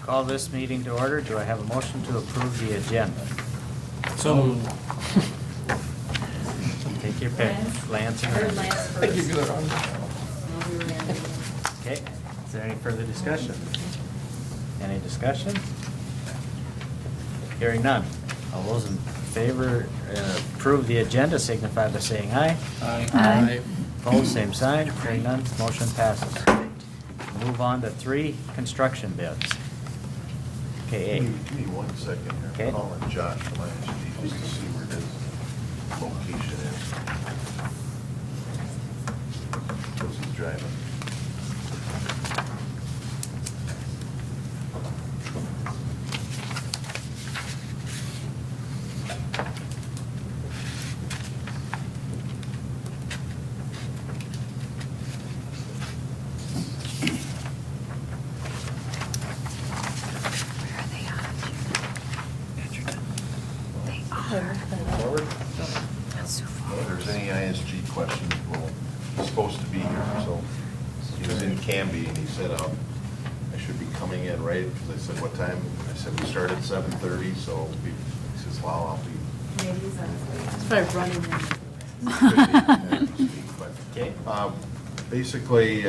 Call this meeting to order. Do I have a motion to approve the agenda? So Take your pick. Lance or Randy? Thank you. Okay, is there any further discussion? Any discussion? Hearing none. All those in favor, approve the agenda signify by saying aye. Aye. Opposed, same sign. Hearing none, motion passes. Move on to 3 construction bids. Okay, Give me 1 second here. Okay. I'm calling Josh from ISG just to see where his location is. Because he's driving. Forward? If there's any ISG questions, well, he's supposed to be here, so he was in Canby and he said, I should be coming in, right? Because I said, what time? I said, we start at 7:30, so he says, well, I'll be. It's probably running in. okay. Basically,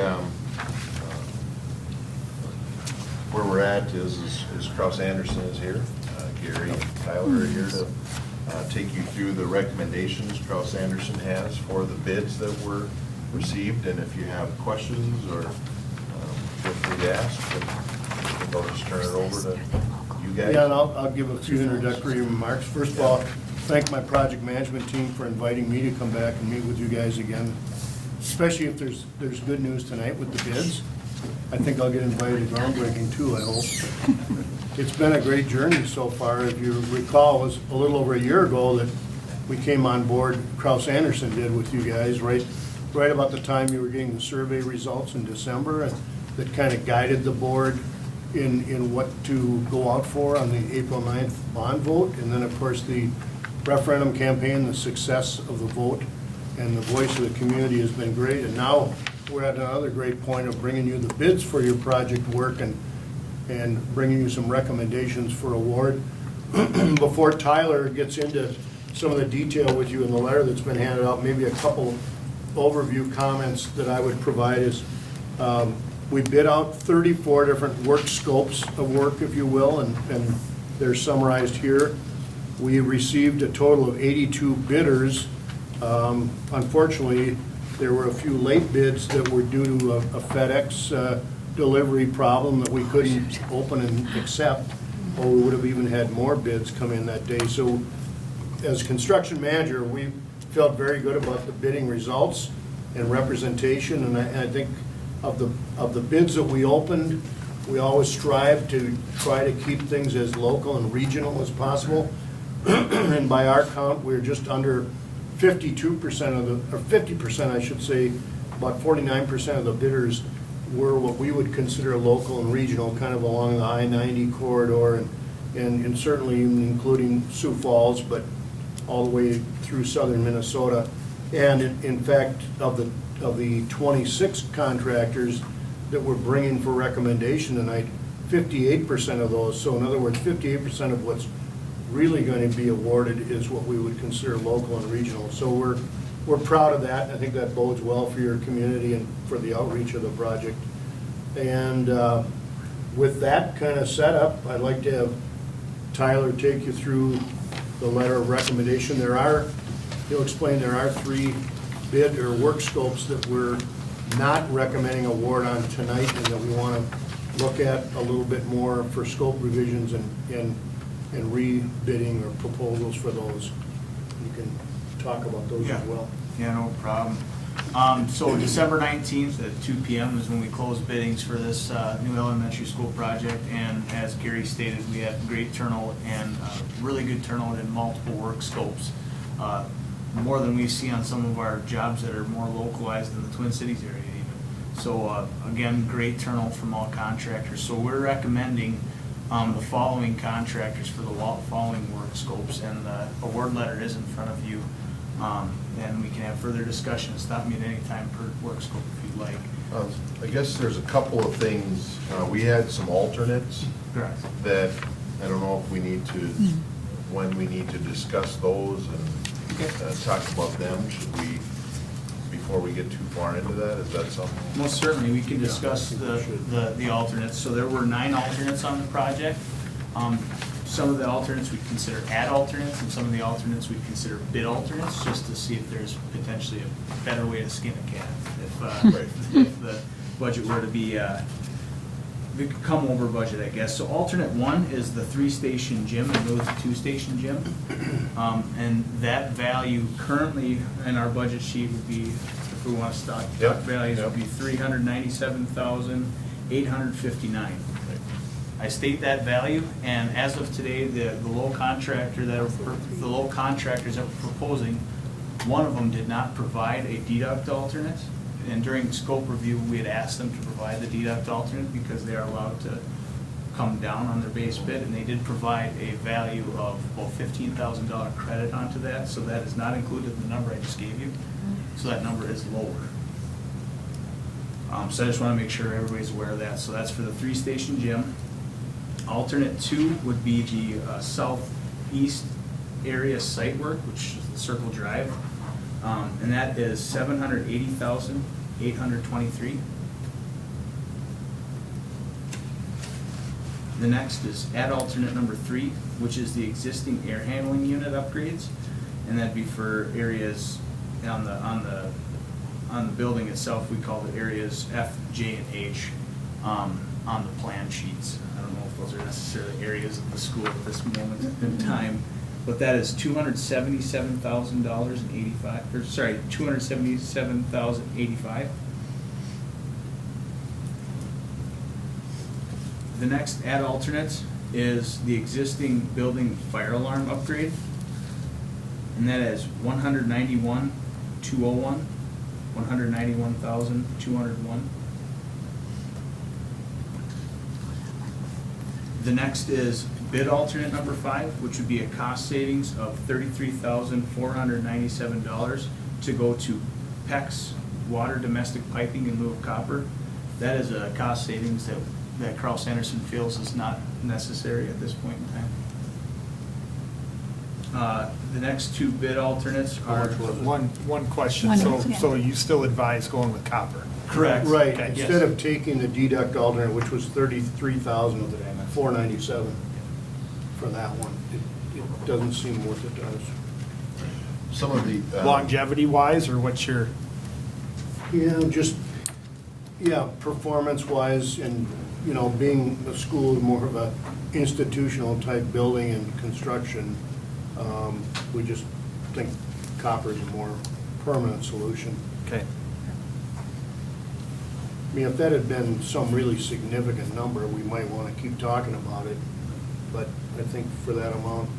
where we're at is Kraus Anderson is here. Gary and Tyler are here to take you through the recommendations Kraus Anderson has for the bids that were received. And if you have questions or feel free to ask, and I'll just turn it over to you guys. Yeah, and I'll give a few introductory remarks. First of all, thank my project management team for inviting me to come back and meet with you guys again, especially if there's good news tonight with the bids. I think I'll get invited to groundbreaking too, I hope. It's been a great journey so far. If you recall, it was a little over a year ago that we came on board, Kraus Anderson did with you guys, right about the time you were getting the survey results in December, and that kind of guided the board in what to go out for on the April 9th bond vote. And then, of course, the referendum campaign, the success of the vote, and the voice of the community has been great. And now we're at another great point of bringing you the bids for your project work and bringing you some recommendations for award. Before Tyler gets into some of the detail with you in the letter that's been handed out, maybe a couple overview comments that I would provide is, we bid out 34 different work scopes of work, if you will, and they're summarized here. We received a total of 82 bidders. Unfortunately, there were a few late bids that were due to a FedEx delivery problem that we couldn't open and accept, or we would have even had more bids come in that day. So as construction manager, we felt very good about the bidding results and representation, and I think of the bids that we opened, we always strive to try to keep things as local and regional as possible. And by our count, we're just under 52% of the, or 50%, I should say, about 49% of the bidders were what we would consider local and regional, kind of along the I-90 corridor, and certainly even including Sioux Falls, but all the way through southern Minnesota. And in fact, of the 26 contractors that we're bringing for recommendation tonight, 58% of those, so in other words, 58% of what's really going to be awarded is what we would consider local and regional. So we're proud of that. I think that bodes well for your community and for the outreach of the project. And with that kind of setup, I'd like to have Tyler take you through the letter of recommendation. He'll explain there are 3 bid or work scopes that we're not recommending award on tonight and that we want to look at a little bit more for scope revisions and re-bidding or proposals for those. You can talk about those as well. Yeah, no problem. So December 19th at 2 p.m. is when we closed biddings for this new elementary school project, and as Gary stated, we had great turnout and really good turnout in multiple work scopes. More than we see on some of our jobs that are more localized in the Twin Cities area even. So again, great turnout from all contractors. So we're recommending the following contractors for the following work scopes, and the award letter is in front of you. And we can have further discussion. Stop me at any time per work scope if you'd like. I guess there's a couple of things. We had some alternates Correct. that, I don't know if we need to, when we need to discuss those Okay. and talk about them, should we, before we get too far into that, is that something? Most certainly, we can discuss the alternates. So there were 9 alternates on the project. Some of the alternates we consider add alternates, and some of the alternates we consider bid alternates, just to see if there's potentially a better way to skin a cat. If the budget were to be, we could come over budget, I guess. So alternate 1 is the 3-station gym in lieu of the 2-station gym. And that value currently in our budget sheet would be, if we want to stock Yep, values, would yep. be $397,859. I state that value, and as of today, the low contractors that we're proposing, one of them did not provide a deduct alternate. And during scope review, we had asked them to provide the deduct alternate because they are allowed to come down on their base bid, and they did provide a value of about $15,000 credit onto that, so that is not included in the number I just gave you. So that number is lower. So I just want to make sure everybody's aware of that. So that's for the 3-station gym. Alternate 2 would be the southeast area site work, which is the Circle Drive. And that is $780,823. The next is add alternate number 3, which is the existing air handling unit upgrades, and that'd be for areas on the building itself. We call the areas F, J, and H on the plan sheets. I don't know if those are necessarily areas of the school at this moment in time. But that is $277,085, or sorry, $277,085. The next add alternate is the existing building fire alarm upgrade. And that is $191,201, $191,201. The next is bid alternate number 5, which would be a cost savings of $33,497 to go to PEX water domestic piping in lieu of copper. That is a cost savings that Kraus Anderson feels is not necessary at this point in time. The next 2 bid alternates are. One question. One, So, yeah. so you still advise going with copper? Correct. Right, Okay, yes. instead of taking the deduct alternate, which was $33,497 for that one, it doesn't seem worth it to us. Some of the. Longevity wise, or what's your, Yeah, performance-wise, and, being a school is more of a institutional type building and construction, we just think copper is a more permanent solution. okay. I mean, if that had been some really significant number, we might want to keep talking about it, but I think for that amount,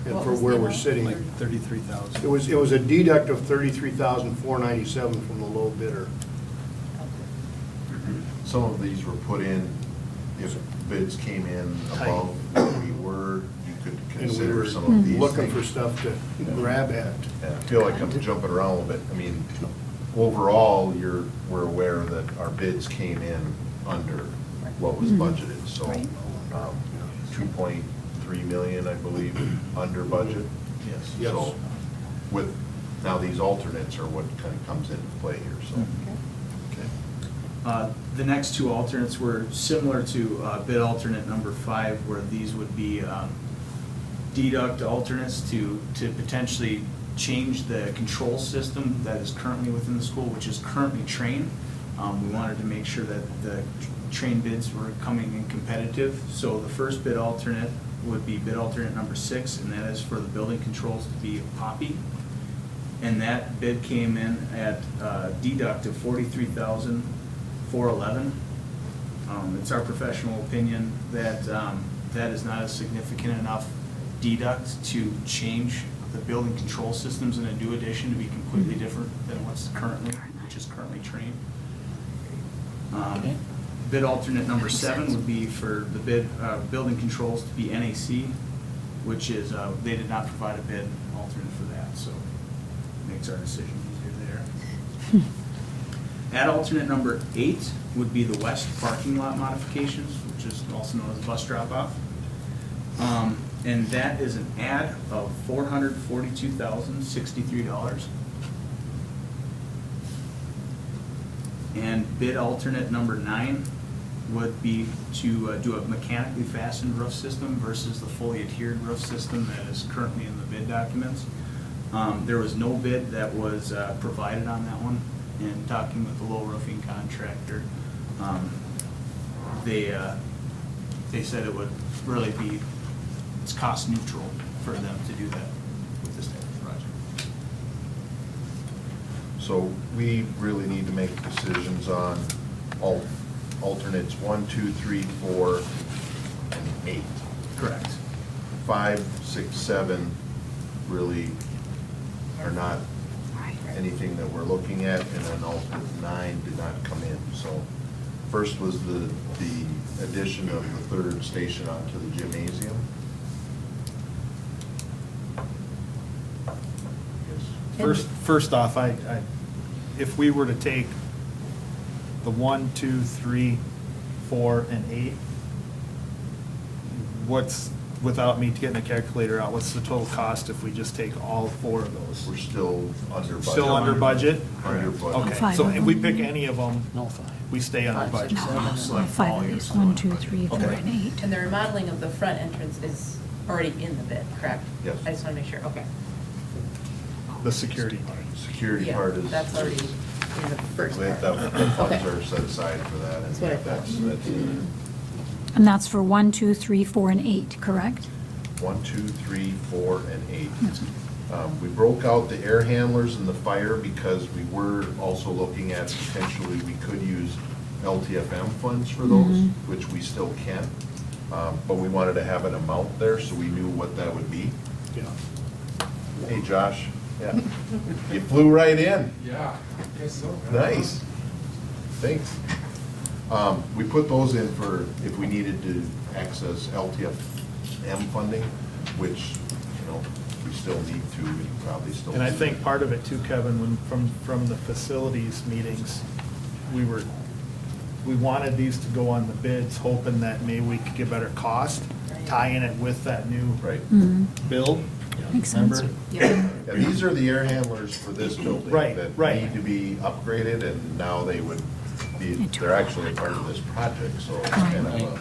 and What for was the where we're amount? sitting, Like 33,000. it was a deduct of $33,497 from the low bidder. Some of these were put in, if bids came in above where we were, you could And we consider were some of these looking for things. stuff to grab at. And I feel like I'm jumping around a little bit. I mean, overall, we're aware that our bids came in under what was budgeted, so Right. 2.3 million, I believe, under budget. Yes. Yes. So with, now these alternates are what kind of comes into play here, so. Okay. The next 2 alternates were similar to bid alternate number 5, where these would be deduct alternates to potentially change the control system that is currently within the school, which is currently train. We wanted to make sure that the train bids were coming in competitive. So the first bid alternate would be bid alternate number 6, and that is for the building controls to be Poppy. And that bid came in at deduct of $43,411. It's our professional opinion that that is not a significant enough deduct to change the building control systems in a new addition to be completely different than which is currently trained. Okay. Bid alternate number 7 would be for the building controls to be NAC, which is, they did not provide a bid alternate for that, so makes our decision easier there. Add alternate number 8 would be the west parking lot modifications, which is also known as bus drop-off. And that is an add of $442,063. And bid alternate number 9 would be to do a mechanically fastened roof system versus the fully adhered roof system that is currently in the bid documents. There was no bid that was provided on that one, and talking with the low roofing contractor, they said it would really be, it's cost neutral for them to do that with this type of project. So we really need to make decisions on alternates 1, 2, 3, 4, and 8. Correct. 5, 6, 7 really are not anything that we're looking at, and then alternate 9 did not come in. So first was the addition of the third station onto the gymnasium. Yes. First off, if we were to take the 1, 2, 3, 4, and 8, what's, without me getting a calculator out, what's the total cost if we just take all 4 of those? We're still under budget. Still under budget? Under budget. Okay, Five so of if we them. pick any of them, No, 5. we stay under 5, budget. 6, 7. Select 5 all of your these, still 1, under 2, budget. 3, 4, Okay. and 8. And the remodeling of the front entrance is already in the bid, correct? Yes. I just want to make sure, okay. The security part. Security Yeah, part is. that's already in the first The part. funds Okay. are set aside for that, and That's what I thought. that's And that's for 1, 2, 3, 4, and 8, correct? 1, 2, 3, 4, and 8. We broke out the air handlers and the fire because we were also looking at potentially we could use LTFM funds for those, which we still can. But we wanted to have an amount there so we knew what that would be. Yeah. Hey, Josh. Yeah. You flew right in. Yeah, guess so. Nice. Thanks. We put those in for if we needed to access LTFM funding, which, we still need to, we probably still. And I do. think part of it too, Kevin, when, from the facilities meetings, we wanted these to go on the bids, hoping that maybe we could get better cost, tying it with that new Right. build. Makes sense. Remember? Yeah. Yeah, these are the air handlers for this building. Right, That right. need to be upgraded, and now they would be, they're actually a part of this project, so it's kind of a.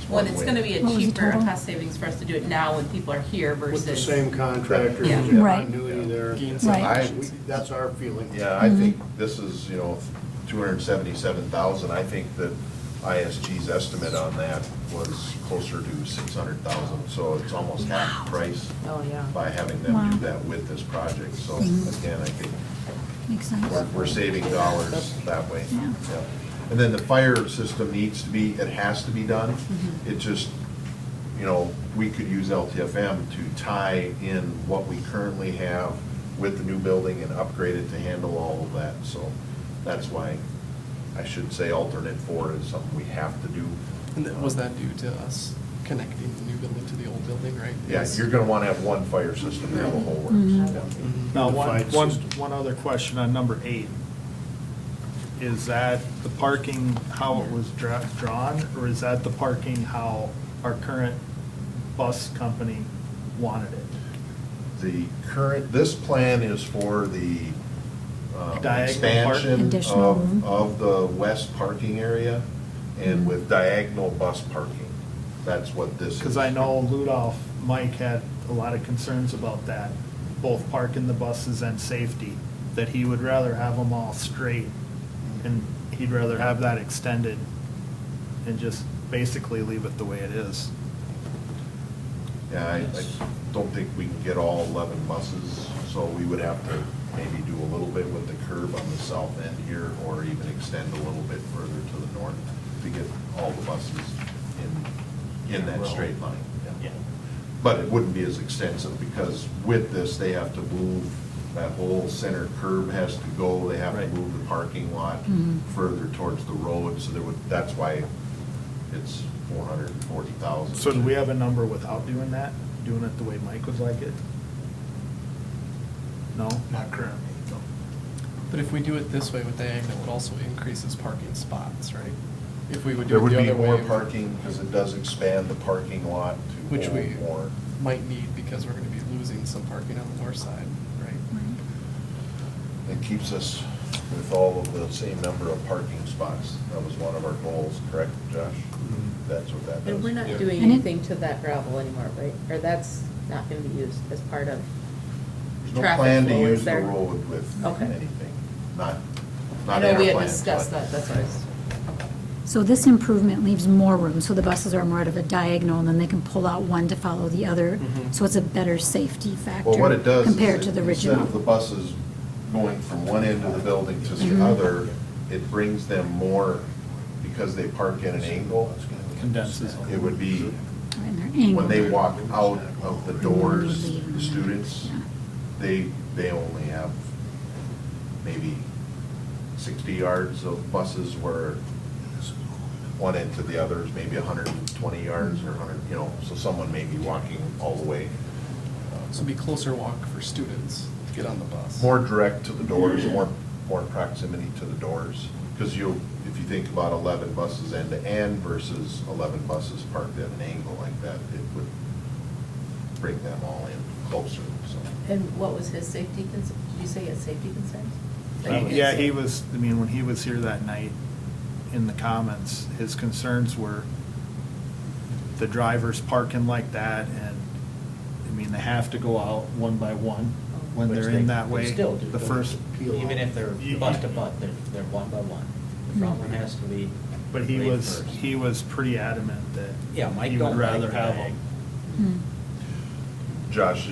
Well, it's going to be a What was the cheaper, a total? cost savings for us to do it now when people are here versus. With the same contractors, Yeah. there's Right. continuity there. Gain some Right. That's our feeling. Yeah, I think this is, 277,000. I think that ISG's estimate on that was closer to 600,000, so it's almost half the price Oh, yeah. by having them Wow. do that with this project. So Mhm. again, I think Makes sense. we're saving dollars that way. Yeah. Yeah. And then the fire system needs to be, it has to be done. It just, we could use LTFM to tie in what we currently have with the new building and upgrade it to handle all of that. So that's why I should say alternate 4 is something we have to do. And was that due to us connecting the new building to the old building, right? Yeah, you're gonna wanna have one fire system there, the whole works. Mhm. Yeah. Now, Unified one system. other question on number 8. Is that the parking, how it was drawn, or is that the parking how our current bus company wanted it? This plan is for the Diagonal expansion Additional room. of the west parking area and with diagonal bus parking. That's what this is. Because I know Ludolph, Mike had a lot of concerns about that, both parking the buses and safety, that he would rather have them all straight, and he'd rather have that extended and just basically leave it the way it is. Yeah, I don't think we can get all 11 buses, so we would have to maybe do a little bit with the curb on the south end here, or even extend a little bit further to the north to get all the buses in that straight line. Yeah. But it wouldn't be as extensive, because with this, they have to move, that whole center curb has to go, they have to Right. move the parking lot Mhm. further towards the road, so that's why it's 440,000. So do we have a number without doing that, doing it the way Mike would like it? No? Not currently, no. But if we do it this way with diagonal, it also increases parking spots, right? If we would do There it would the be other more way, parking because it does expand the parking lot to which we hold more. might need because we're gonna be losing some parking on the north side, right? It keeps us with all of the same number of parking spots. That was one of our goals, correct, Josh? That's what that does. And we're not Yeah. doing And it- anything to that gravel anymore, right? Or that's not gonna be used as part of There's no traffic plan to flow, is use the there? road with Okay. anything, not I in know our we had plan, discussed but- that, that's what I was, okay. So this improvement leaves more room, so the buses are more of a diagonal, and then they can pull out one to follow the other. Mhm. So it's a better safety factor Well, what it does is, compared to the instead of the original. buses going from one end of the building to the Mhm. other, it brings them more, because they park at an angle, Condenses. it would be, And they're angled. when they walk out of the doors, Leave them. the students, Yeah. they only have maybe 60 yards of buses where one end to the other is maybe 120 yards or 100, so someone may be walking all the way. So it'd be closer walk for students to get on the bus. More direct to the doors, more proximity to the doors. Because if you think about 11 buses end to end versus 11 buses parked at an angle like that, it would bring them all in closer, so. And what was his safety concern? Did you say he had safety concerns? That you Yeah, guys he said? was, I mean, when he was here that night, in the comments, his concerns were the drivers parking like that, and, I mean, they have to go out one by one when Which they're they- in that they way. still do. The first, Even if they're butt to butt, they're one by one. The front one has to be. but he laid was, first. he was pretty adamant that Yeah, Mike he would don't like rather the have diag. them. Hmm. Josh,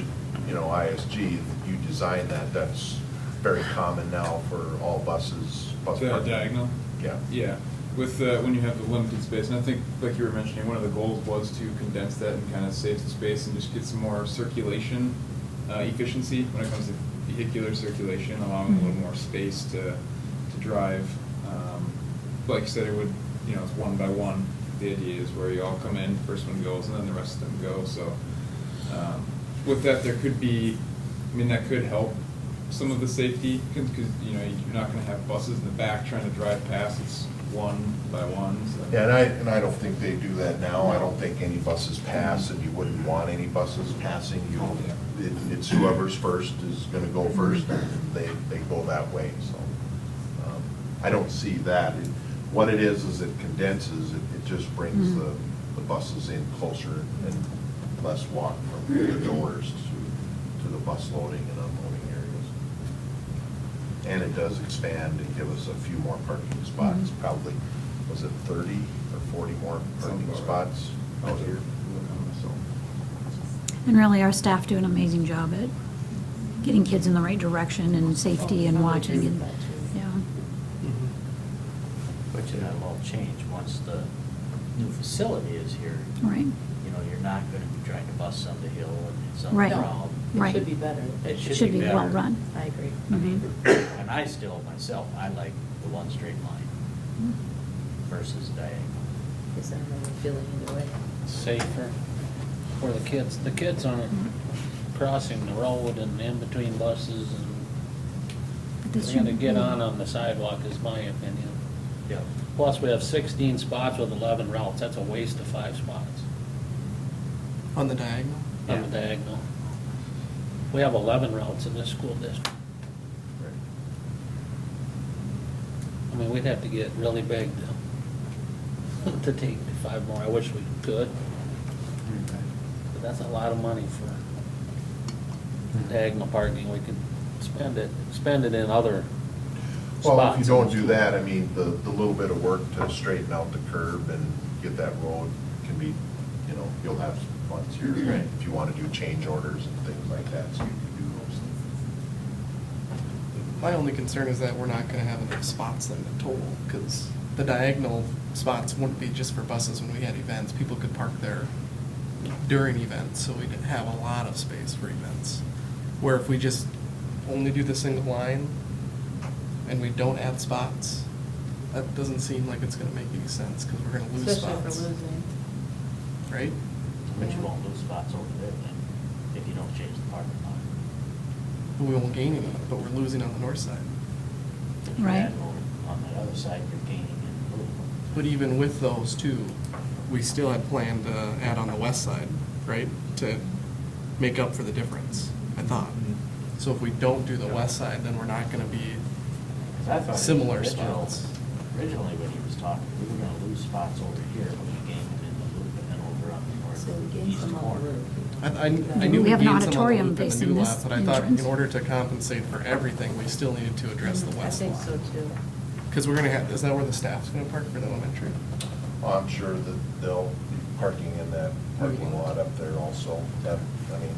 ISG, you designed that, that's very common now for all buses. Bus The parking. diagonal? Yeah. Yeah, with, when you have the limited space, and I think, like you were mentioning, one of the goals was to condense that and kind of save the space and just get some more circulation efficiency when it comes to vehicular circulation, allowing a little more space to drive. Like you said, it would, it's one by one. The idea is where you all come in, first one goes, and then the rest of them go, so. With that, there could be, that could help some of the safety, because, you're not gonna have buses in the back trying to drive past, it's one by one, so. Yeah, and I don't think they do that now. I don't think any buses pass, and you wouldn't want any buses passing. It's whoever's first is gonna go first, and they go that way, so. I don't see that. What it is it condenses, it just brings the buses in closer and less walk from the doors to the bus loading and unloading areas. And it does expand and give us a few more parking spots, probably, was it 30 or 40 more parking Sounds about spots out here? So, And really, our staff do an amazing job at getting kids in the right direction and safety and I would watching agree and, with that, too. yeah. Which that'll all change once the new facility is here. Right. You're not gonna be trying to bust some to hill and some Right. around. It Right. should be better. It Should be better. well run. I agree. Mhm. And I still, myself, I like the one straight line versus diagonal. Guess I don't know what feeling either way. Safer for the kids. The kids aren't crossing the road and in between buses, and But this they're gonna should get be- on the sidewalk, is my opinion. Yeah. Plus, we have 16 spots with 11 routes. That's a waste of 5 spots On the diagonal? on the diagonal. We have 11 routes in this school district. I mean, we'd have to get really big to take 5 more. I wish we could. But that's a lot of money for diagonal parking. We could spend it in other spots. Well, if you don't in the do school. that, the little bit of work to straighten out the curb and get that road can be, you'll have funds here, if you want to do change orders and things like that, so you can do those things. My only concern is that we're not gonna have enough spots then in total, because the diagonal spots wouldn't be just for buses when we had events. People could park there during events, so we'd have a lot of space for events. Where if we just only do the single line and we don't add spots, that doesn't seem like it's gonna make any sense, because we're gonna lose Especially spots. if we're losing. Right? But you won't lose spots over there then, if you don't change the parking lot. But we won't gain any, but we're losing on the north side. If you Right. add on the other side, you're gaining in blue. But even with those two, we still had planned to add on the west side, right? To make up for the difference, I thought. So if we don't do the west side, then we're not gonna be 'Cause I thought similar original- spots. Originally, when he was talking, we were gonna lose spots over here, but we gained them in the loop and then over on the north. So we gained east some on the corner. roof. I knew We we have an gained some on the auditorium loop in the facing new this lot, but I thought entrance. in order to compensate for everything, we still needed to address the I west think lot. so too. Because we're gonna have, is that where the staff's gonna park for the elementary? Well, I'm sure that they'll be parking in that parking lot up there also. That, I mean,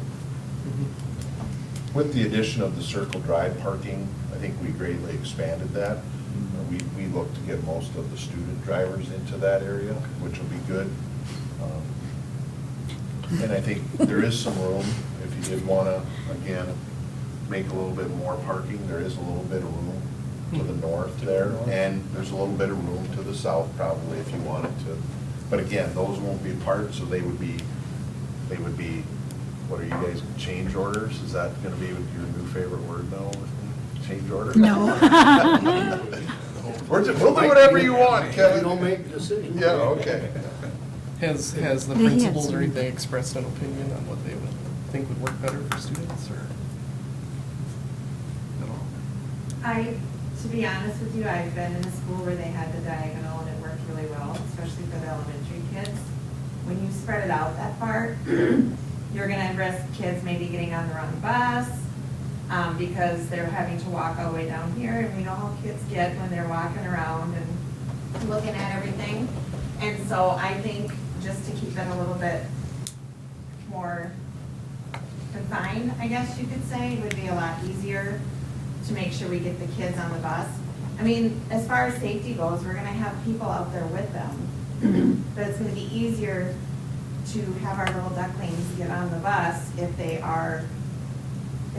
with the addition of the Circle Drive parking, I think we greatly expanded that. We look to get most of the student drivers into that area, which will be good. And I think there is some room, if you did want to, again, make a little bit more parking, there is a little bit of room to the north there, and there's a little bit of room to the south probably if you wanted to. But again, those won't be parked, so they would be, what are you guys, change orders? Is that gonna be your new favorite word now? Change order? No. We'll do whatever you want, You Kevin. don't make the decision. Yeah, okay. Has the They had principals some- or anything expressed an opinion on what they would think would work better for students, or? At all? To be honest with you, I've been in a school where they had the diagonal and it worked really well, especially for the elementary kids. When you spread it out that far, you're gonna risk kids maybe getting on the wrong bus, because they're having to walk all the way down here, and we know how kids get when they're walking around and looking at everything. And so I think just to keep it a little bit more confined, I guess you could say, it would be a lot easier to make sure we get the kids on the bus. I mean, as far as safety goes, we're gonna have people out there with them. But it's gonna be easier to have our little ducklings get on the bus if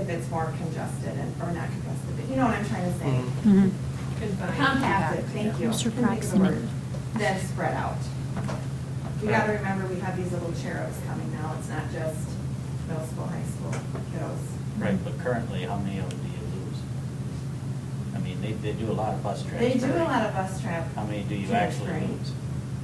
it's more congested or not congested, but you know what I'm trying to say. Mhm. Compacted, thank you. Closer Couldn't think of the proximity. word. Then spread out. We gotta remember, we have these little cherubs coming now, it's not just middle school, high school kiddos. Right, but currently, how many of them do you lose? I mean, they do a lot of bus They transferring. do a lot of bus traffic. How many do you actually lose?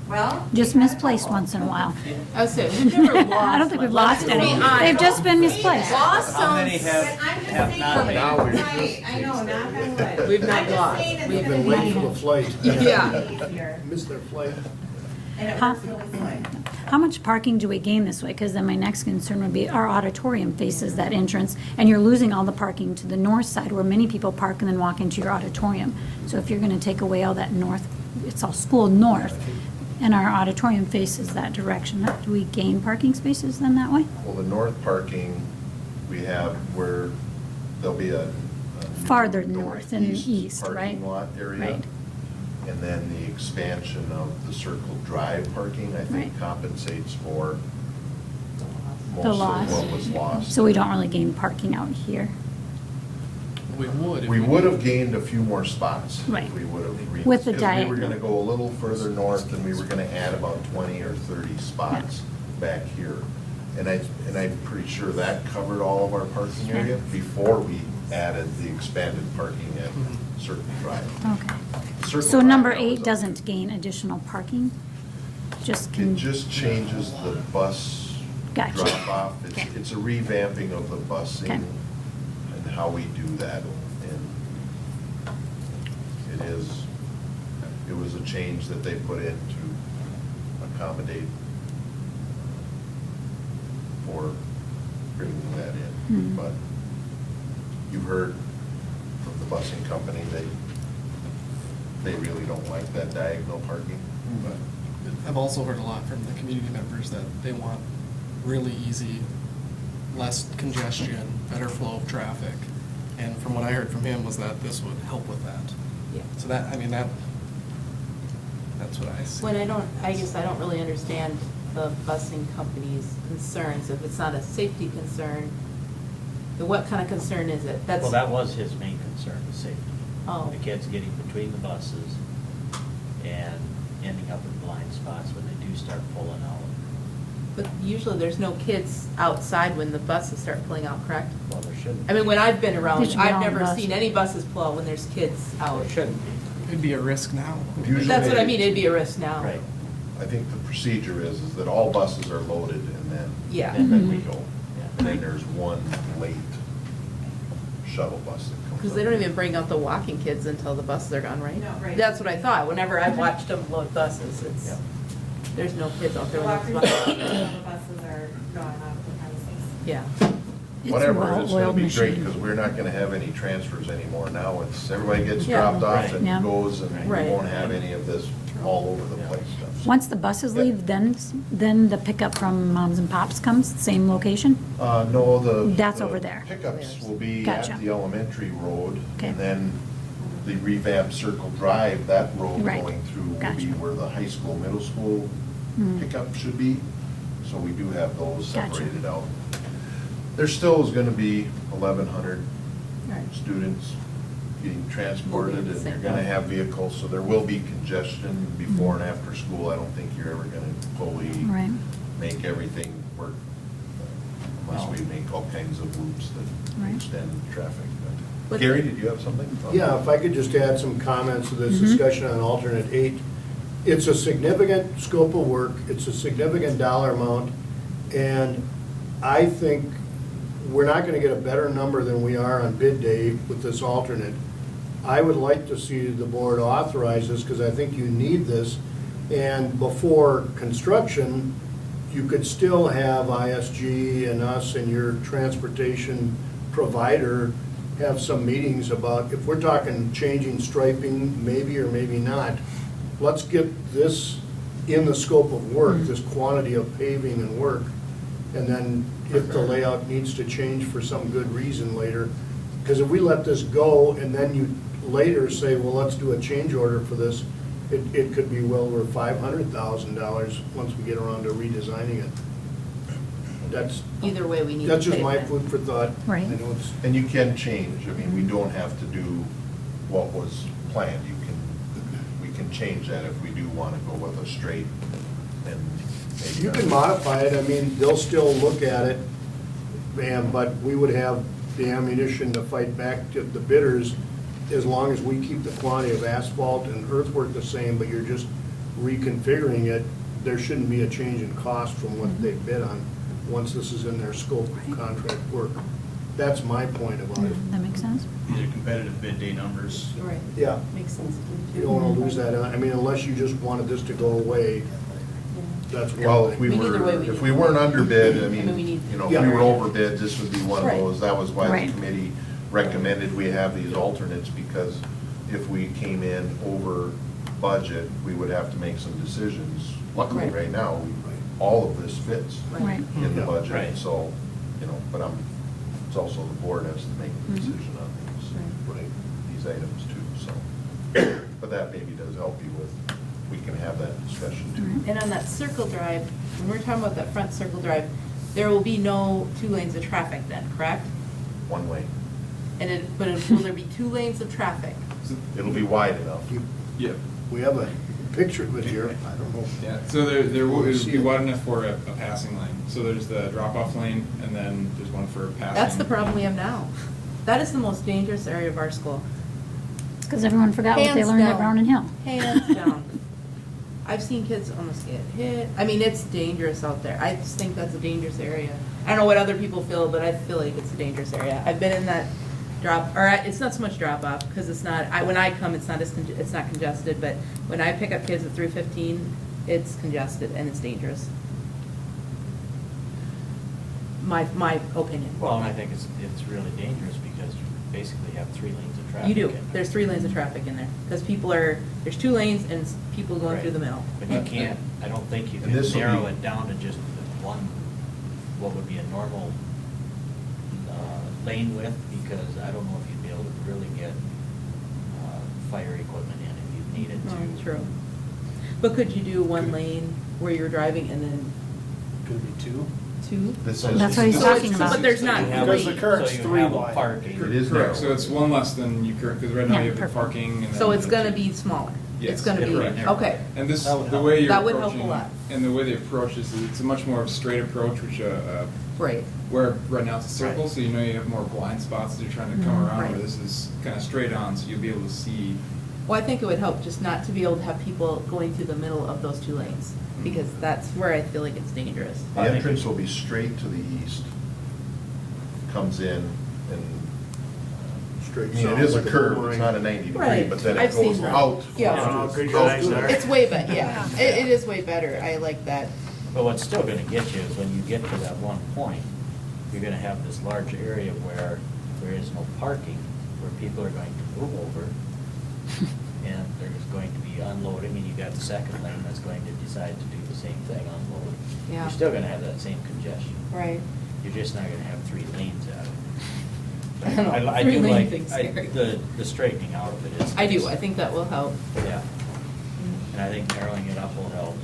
Well. Just we've had a misplaced couple. once in a while. I was saying, we've never lost. I don't think we've one. lost Let's any. be honest. They've just been misplaced. Lost How many sounds- have- But I'm just have saying, not made it. right, I know, knock on wood. We've not I'm just lost. saying it's We've gonna Been be waiting for the flight. Yeah. easier, Missed their flight. and it Huh? works really good. How much parking do we gain this way? Because then my next concern would be our auditorium faces that entrance, and you're losing all the parking to the north side where many people park and then walk into your auditorium. So if you're going to take away all that north, it's all school north, and our auditorium faces that direction, do we gain parking spaces then that way? Well, the north parking, we have where there'll be a Farther north and northeast east, right? Parking lot area. Right. And then the expansion of the Circle Drive parking, I think Right. compensates for most The of loss. what was lost. So we don't really gain parking out here. We would. if We would have gained a few more spots. if Right. We would have. With the because we were diagonal. gonna go a little further north and we were gonna add about 20 or 30 spots back here. And I'm pretty sure that covered all of our parking Sure. area before we added the expanded parking at Circle Drive. Okay. Circle So Drive, number that was 8 a- doesn't gain additional parking? Just can. It just changes the bus Gotcha. drop off. Okay. It's a revamping of the busing Okay. and how we do that. And it was a change that they put in to accommodate for bringing that in. Hmm. But you've heard from the busing company, they really don't like that diagonal parking, but. I've also heard a lot from the community members that they want really easy, less congestion, better flow of traffic. And from what I heard from him was that this would help with that. Yeah. So that's what I see. When I guess I don't really understand the busing company's concerns. If it's not a safety concern, then what kind of concern is it? Well, that was his main concern, was safety. Oh. The kids getting between the buses and ending up in blind spots when they do start pulling out. But usually there's no kids outside when the buses start pulling out, correct? Well, there shouldn't. I mean, when I've been They around, should be I've on the never bus. seen any buses pull out when there's kids out. There shouldn't be. It'd be a risk now. Usually- That's what I mean, it'd be a risk now. Right. I think the procedure is that all buses are loaded and then. Yeah. And then we go. Yeah. And then there's one late shuttle bus that comes. Because they up. don't even bring out the walking kids until the buses are gone, right? No, right. That's what I thought. Whenever I've watched them load buses, it's, Yeah. there's no kids out The there when walkers, it's all buses. the buses are gone off the premises. Yeah. It's a Whatever, it's gonna well-oiled be great, machine. because we're not gonna have any transfers anymore now. It's, everybody gets Yeah. dropped off Right. Yeah. and goes, and we Right. won't have any of this all over the place stuff. Once the buses Yeah. leave, then the pickup from moms and pops comes, same location? No, the. That's the over there. Pickups will be Gotcha. at the elementary road. Okay. And then the revamped Circle Drive, that road Right. going through will Gotcha. be where the high school, middle school Mm. pickup should be. So we do have those Gotcha. separated out. There still is gonna be 1,100 Right. students getting transported, Moving at the and you're same gonna time. have vehicles, so there will be congestion before and after school. I don't think you're ever gonna fully Right. make everything work, unless we make all kinds of loops that Right. extend traffic. But- Gary, did you have something? Yeah, if I could just add some comments to this Mhm. discussion on alternate 8. It's a significant scope of work, it's a significant dollar amount, and I think we're not gonna get a better number than we are on bid day with this alternate. I would like to see the board authorize this, because I think you need this, and before construction, you could still have ISG and us and your transportation provider have some meetings about, if we're talking changing striping, maybe or maybe not, let's get this in the scope of work, this quantity of paving and work, and then if the layout needs to change for some good reason later, because if we let this go and then you later say, well, let's do a change order for this, it could be well over $500,000 once we get around to redesigning it. That's, Either way, we need to that's just pay my it. food for thought. Right. I know it's, And you can change, I mean, we don't have to do what was planned. We can change that if we do wanna go with a straight and maybe. you can modify it, I mean, they'll still look at it, but we would have the ammunition to fight back to the bidders as long as we keep the quantity of asphalt and earthwork the same, but you're just reconfiguring it, there shouldn't be a change in cost from what they bid on, once this is in their scope of contract work. That's my point about it. That makes sense? These are competitive bid day numbers. Right. Yeah, Makes sense. you don't wanna lose that, I mean, unless you just wanted this to go away, that's Well, one if we thing. I mean, either way, were, we if need- we weren't underbid, I I mean, we mean, need- you know, if Yeah. we were overbid, this would be one of Right. those. That was why Right. the committee recommended we have these alternates, because if we came in over budget, we would have to make some decisions. Luckily, Right. right now, all of this fits Right. in the Yeah. budget, Right. so, you know, but it's also the board has to make a Mhm. decision on Right. these items too, so. But that maybe does help you with, we can have that discussion too. And on that circle drive, when we're talking about that front circle drive, there will be no 2 lanes of traffic then, correct? One way. And but will there be 2 lanes of traffic? It'll be wide enough. You- Yeah, We have a picture of it here, I don't know. yeah, so there will, it'll See be it. wide enough for a passing lane. So there's the drop-off lane, and then there's one for passing. That's the problem we have now. That is the most dangerous area of our school. Because everyone forgot what they Hands learned at down. Brown and Hill. Hands down. I've seen kids almost get hit. I mean, it's dangerous out there. I just think that's a dangerous area. I don't know what other people feel, but I feel like it's a dangerous area. I've been in that it's not so much drop off, because it's not, when I come, it's not it's not congested, but when I pick up kids at 3:15, it's congested and it's dangerous. My opinion. Well, and I think it's really dangerous because you basically have 3 lanes of traffic. You do. in there. There's 3 lanes of traffic in there, because there's 2 lanes and people going through the middle. But you can't, I don't think you And can this'll narrow be- it down to just one, what would be a normal lane width, because I don't know if you'd be able to really get fire equipment in if you needed to. Oh, true. But could you do 1 lane where you're driving and then Could be 2. 2? This So is- That's what he's So talking it's- about. But there's not So you have- 3. Because the current's so you 3 have a wide. parking. It is narrow. Correct, so it's one less than you current, because right now Yeah, you have the perfect. parking and then. So it's the gonna 2. be smaller. Yes, It's gonna be, correct. okay. And this, That would the help. way you're That would help a approaching, lot. and the way they approach this, is it's a much more of a straight approach, which, Right. where right now it's a circle, Right. so you know you have more blind spots that you're trying to come around, Right. where this is kind of straight on, so you'll be able to see. Well, I think it would help just not to be able to have people going through the middle of those two lanes, because that's where I feel like it's dangerous. The entrance will be straight to the east, comes in and, Straight I mean, it south is a like curve, it's boomerang. not a 90 degree, Right. but then it I've seen goes that. out. Yeah. Oh, good out eyes to there. the- It's way better, yeah. It is way better. I like that. But what's still gonna get you is when you get to that one point, you're gonna have this large area where there is no parking, where people are going to move over, and there's going to be unloading, and you got the second lane that's going to decide to do the same thing, unload. Yeah. You're still gonna have that same congestion. Right. You're just not gonna have 3 lanes out of it. I don't know. I do 3-lane like, thing's I- scary. the straightening out of it is. I do. I think that will help. Yeah, and I think narrowing it up will help.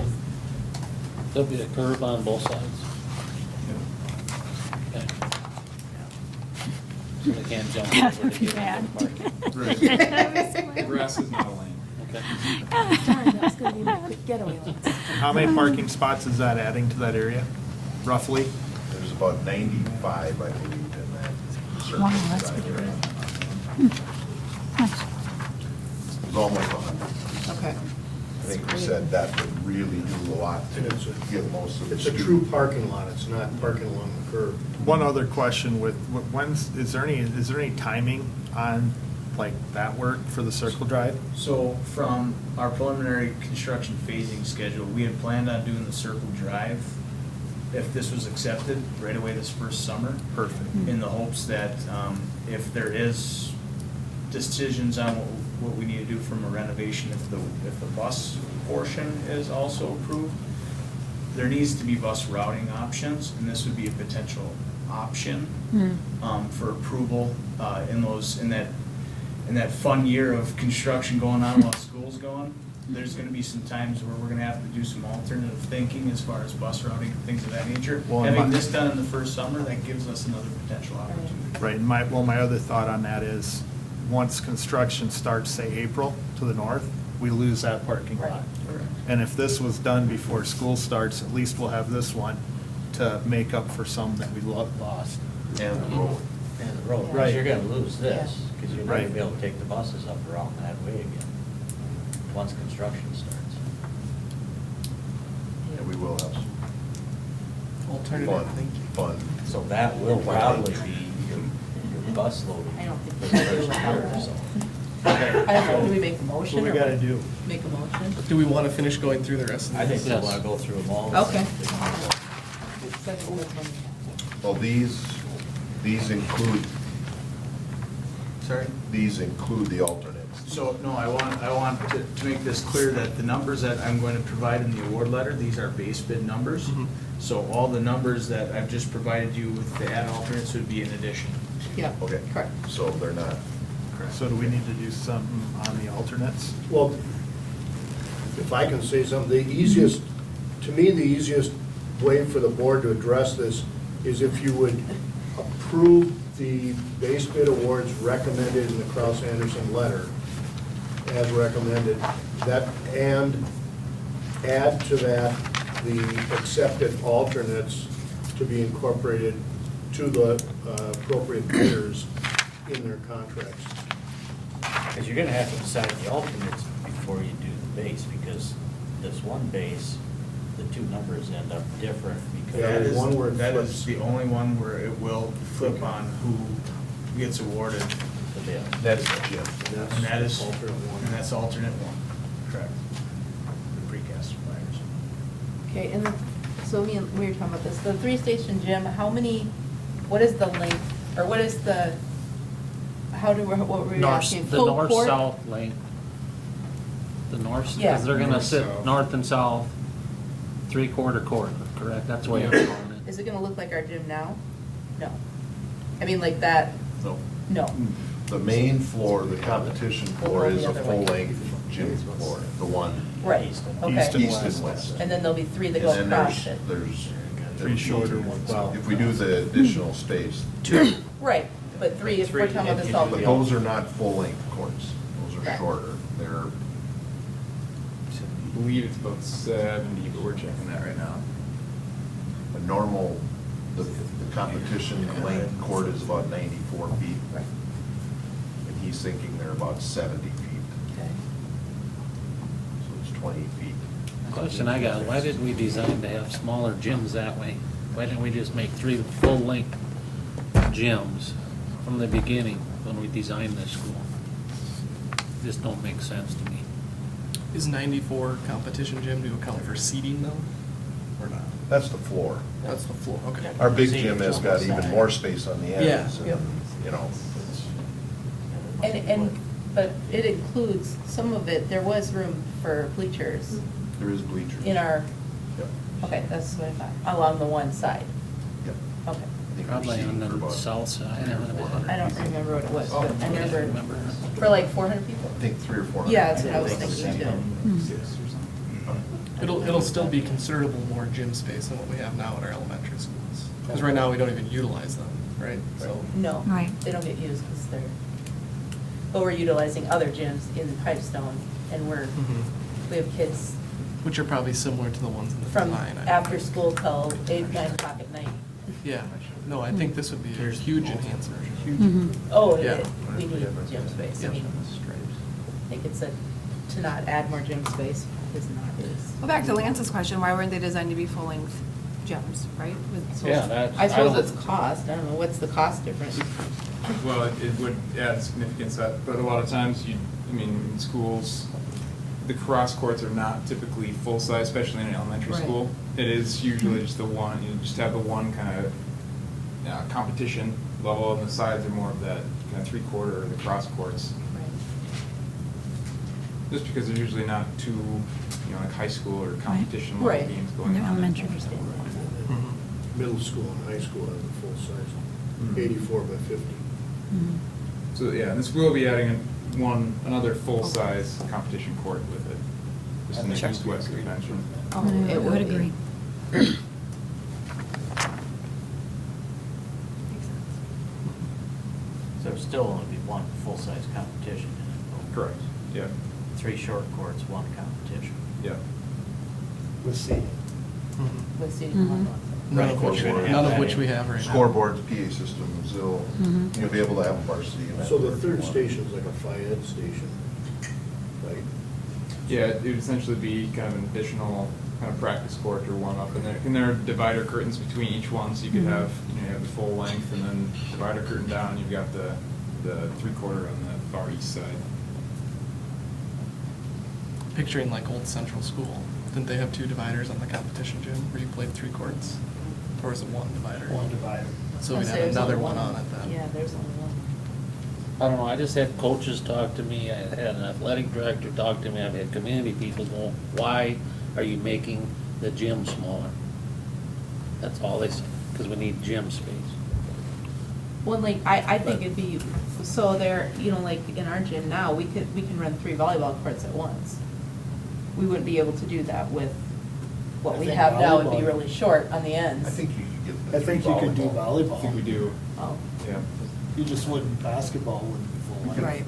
There'll be a curve on both sides. Okay. So they can't jump That over would to be get bad. into the parking. Right. Grass is not a lane. Okay. Darn, that's gonna be my quick getaway. How many parking spots is that adding to that area, roughly? There's about 95, I believe, in that circle. Wow, that's side good. area. Nice. It's almost 100. Okay. Mm-hmm. I think we said that would really do a lot to And it's a- get most of the. It's a true parking lot, it's not parking along the curb. One other question with, when's, is there any timing on, like, that work for the Circle Drive? So from our preliminary construction phasing schedule, we had planned on doing the Circle Drive, if this was accepted, right away this first summer. Perfect. In the hopes that if there is decisions on what we need to do from a renovation, if the bus portion is also approved, there needs to be bus routing options, and this would be a potential option for approval in that fun year of construction going on while school's going. There's gonna be some times where we're gonna have to do some alternative thinking as far as bus routing and things of that nature. Well, Having my- this done in the first summer, that gives us another potential opportunity. Right, and my other thought on that is, once construction starts, say, April to the north, we lose that parking lot. And if this was done before school starts, at least we'll have this one to make up for some that we lost. And the road. And the road, Right. because you're gonna lose this, because you're not gonna Right. be able to take the buses up around that way again, once construction starts. And we will have some Alternative fun, thinking. fun. So that will probably be your bus loading. I don't think for the we first should year do or that. so. I don't know, do we make a motion? What we or gotta do? Make a motion? Do we want to finish going through the rest of I think this? we Yes. wanna go through them all. Okay. Well, these include, Sorry? these include the alternates. So, no, I want to make this clear that the numbers that I'm going to provide in the award letter, these are base bid numbers. So all the numbers that I've just provided you with the add alternates would be in addition. Yeah. Okay. Correct. So they're not, So do we need to do something on the alternates? Well, if I can say something, the easiest, to me, the easiest way for the board to address this is if you would approve the base bid awards recommended in the Kraus-Anderson letter as recommended, that, and add to that the accepted alternates to be incorporated to the appropriate bidders in their contracts. Because you're gonna have to decide the alternates before you do the base, because this one base, the two numbers end up different because. Yeah, there's one where it That flips. is the only one where it will flip on who gets awarded, The bid. that's Jim. and that is, Alternate one. and that's alternate one, correct. The precast suppliers. Okay, and so we were talking about this, the 3-station gym, how many, what is the length, or what is the, what were we asking? The Full court? north-south lane. The north, Yeah. because they're gonna sit North-south. north and south, three-quarter court, correct? That's the way I'm calling it. Is it gonna look like our gym now? No. I mean, like that, No. no. The main floor, the competition floor is a full-length gym floor, the one Right, East okay. east and west. And then there'll be 3 that And go then across it. there's. 3 shorter ones. If we do the additional space. Right, but 3, if we're talking about the Three, salt. But those are not full-length courts, those are Right. shorter. They're believe it's about 70, but we're checking that right now. A normal, the competition length court is about 94 feet. Right. And he's thinking they're about 70 feet, Okay. so it's 20 feet. Question I got, why did we design to have smaller gyms that way? Why didn't we just make 3 full-length gyms from the beginning when we designed this school? Just don't make sense to me. Is 94 competition gym to account for seating though, or not? That's the floor. That's the floor, okay. Our big gym has got even more space on the ends, Yeah. and, you know. But it includes, some of it, there was room for bleachers There is bleachers. in our, Yep. okay, that's what I thought, along the one side. Yep. Okay. I think we're Probably on seating for the about south side. 300 or 400 I don't people. remember what it was, but I Yeah, remember, for like 400 people? I think 300 or 400. Yeah, that's what I was people thinking seated. too. 6 or something. It'll still be considerable more gym space than what we have now at our elementary schools. Because right now, we don't even utilize them, right? So, No. Right. They don't get used because they're, but we're utilizing other gyms in Pipestone, and we have kids which are probably similar to the ones in the from design. I after think. school till 8, 9 o'clock at night. Yeah, no, I think this would be a huge enhancement. Mhm. Oh, Yeah. we need gym space. I mean, I think it's to not add more gym space is not, Well, back to Lance's question, why weren't they designed to be full-length gyms, right? Yeah, that's. I suppose don't- it's cost, I don't know, what's the cost difference? Well, it would add significance, but a lot of times in schools, the cross courts are not typically full-size, especially in an elementary Right. school. It is usually just the one, you just have the one kind of competition level, and the sides are more of that kind of three-quarter or the cross courts. Just because there's usually not two, like high school or competition level Right. games And going they're on. elementary. Mhm. Middle school and high school have a full size, Mhm. 84 by 50. Mhm. So, yeah, and this will be adding another full-size competition court with it. Just in the east-west convention. I would agree. So there'll still only be one full-size competition in it. though. Correct, yeah, 3 short courts, 1 competition. yeah. With seating. Mhm. With seating one. None of which, Scoreboard. none of which we have right now. Scoreboards, PA systems, Mhm. you'll be able to have a varsity event. So the if you third want. station's like a Phi Ed station, right? Yeah, it would essentially be kind of an additional kind of practice court or warm-up, and there are divider curtains between each one, so you could have, you have the full length, and then divider curtain down, you've got the three-quarter on the far east side. Picturing like old Central School, didn't they have 2 dividers on the competition gym where you played 3 courts? Or was it 1 divider? One divider. So we'd I'd say have there's another only one on it then. Yeah, there's only one. I don't know, I just had coaches talk to me, I had an athletic director talk to me, I've had community people go, why are you making the gym smaller? That's all they say, because we need gym space. Well, like, I think it'd be, so there, like in our gym now, we can run 3 volleyball courts at once. We wouldn't be able to do that with what I we think have now, would be volleyball- really short on the ends. I think you could get the I think you could do volleyball. I think we volleyball. do, Oh, yeah. You just wouldn't, basketball wouldn't be full length. Right.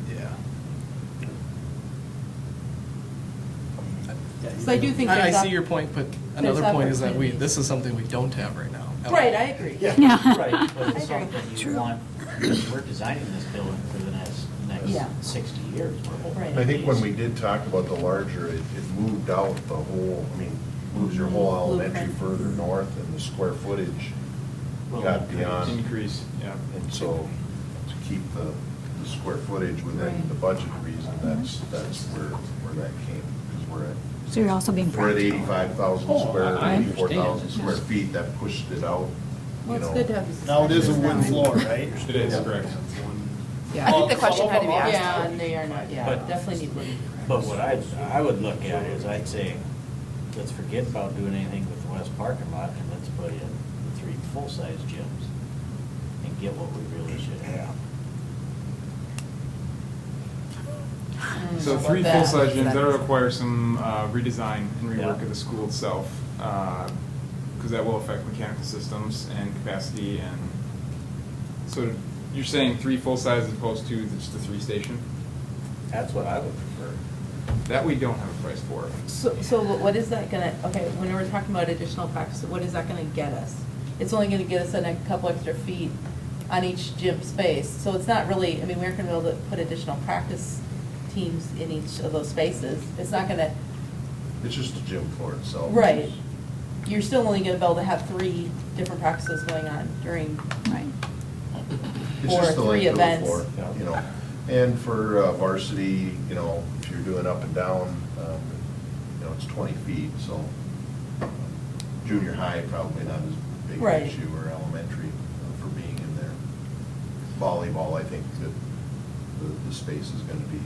Yeah. so I do think I there's. see your point, but another there's point is that opportunities. this is something we don't have right now. Right, I agree. Yeah. Yeah. Right, but it's I agree. something you True. want, we're designing this building for the Yeah. next 60 years. We're hoping Right. to I think when use- we did talk about the larger, it moved out the whole, moves your whole elementary Blueprint. further north, and the square footage Will got increase. beyond. Increase, yeah. And so, to keep the square footage within Right. the budget reason, that's where that came, because we're at. So you're also being We're at practical. 85,000 Oh, square, I understand. 84,000 square feet, that pushed it out, Well, you it's know. good to have this Now it is a discussion. wood floor, right? It is, correct. Yeah, I think the question had to be asked. Yeah, and they are not, yeah, But- definitely need wood. But what I would look at is, I'd say, let's forget about doing anything with the west parking lot, and let's put in the 3 full-size gyms and get what we really should have. So How 3 about that? full-size gyms, that'll That's- require some redesign and rework Yeah. of the school itself, because that will affect mechanical systems and capacity, and so you're saying 3 full-size as opposed to just the 3 station? That's what I would prefer. That we don't have a price for. So what is that gonna, okay, when we're talking about additional practice, what is that gonna get us? It's only gonna get us a couple extra feet on each gym space, so it's not really, I mean, we aren't gonna be able to put additional practice teams in each of those spaces. It's not gonna, It's just the gym floor itself. right, you're still only gonna be able to have 3 different practices going on during, Right. It's or just the 3 length of the events. floor, you know. And for varsity, you know, if you're doing up and down, you know, it's 20 feet, so junior high, probably not as big Right. an issue, or elementary for being in there. Volleyball, I think that the space is gonna be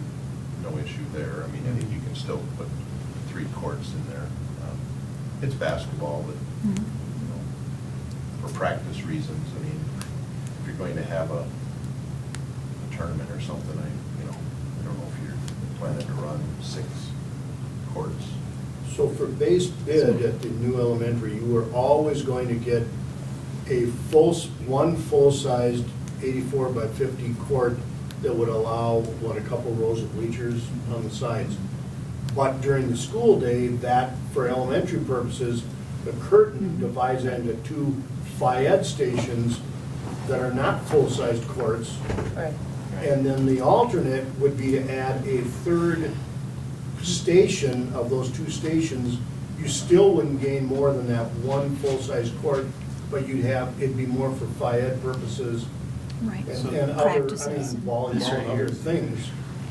no issue there. I mean, I think you can still put 3 courts in there. It's basketball, but, Mhm. you know, for practice reasons, I mean, if you're going to have a tournament or something, I don't know if you're planning to run 6 courts. So for base bid at the new elementary, you were always going to get one full-sized 84 by 50 court that would allow, a couple rows of bleachers on the sides. But during the school day, that, for elementary purposes, the curtain divides into 2 Phi Ed stations that are not full-sized courts. Right. And then the alternate would be to add a 3rd station of those 2 stations. You still wouldn't gain more than that 1 full-size court, but it'd be more for Phi Ed purposes Right. and other, Practices. volleyball and other things.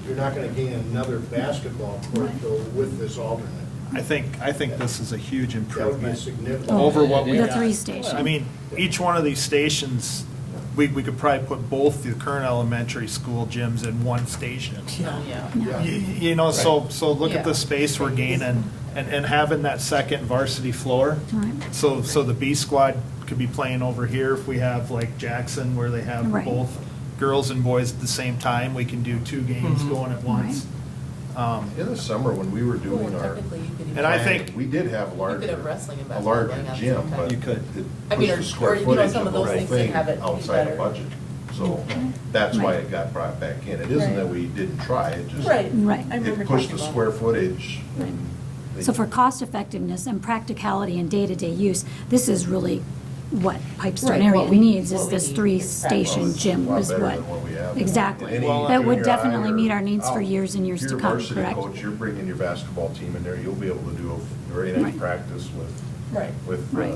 You're not gonna gain another basketball court Right. though with this alternate. I think this is a huge That would be improvement significant. over what we The got. 3 stations. I mean, each one of these stations, we could probably put both the current elementary school gyms in one station. Yeah. You know, so look at the Yeah. space we're gaining and having that second varsity floor. Right. So the B squad could be playing over here if we have like Jackson where they have Right. both girls and boys at the same time. We can do 2 games going at once. In the summer, when we were doing Well, our. technically, you could even- And I planning, think- We did have larger, have wrestling and a basketball larger going on at the gym, same time. but You could. it I mean, pushed or- the square or, you know, footage some of of the those whole things that thing have it be outside better. of budget. So that's why Right. it got brought back in. It isn't that Right. we didn't try, it just. Right. Right. I remember It pushed talking the about square it. footage. Right. and they- So for cost effectiveness and practicality and day-to-day use, this is really what Pipestone Right, area what we- needs, is what we this need 3-station is gym Well, is it's a lot what. better than what we have. Exactly. Any That would junior high definitely or meet our needs for out. years and years If to you're a come, varsity correct? coach, you're bringing your basketball team in there, you'll be able to do a very nice Right. practice Right. with Right.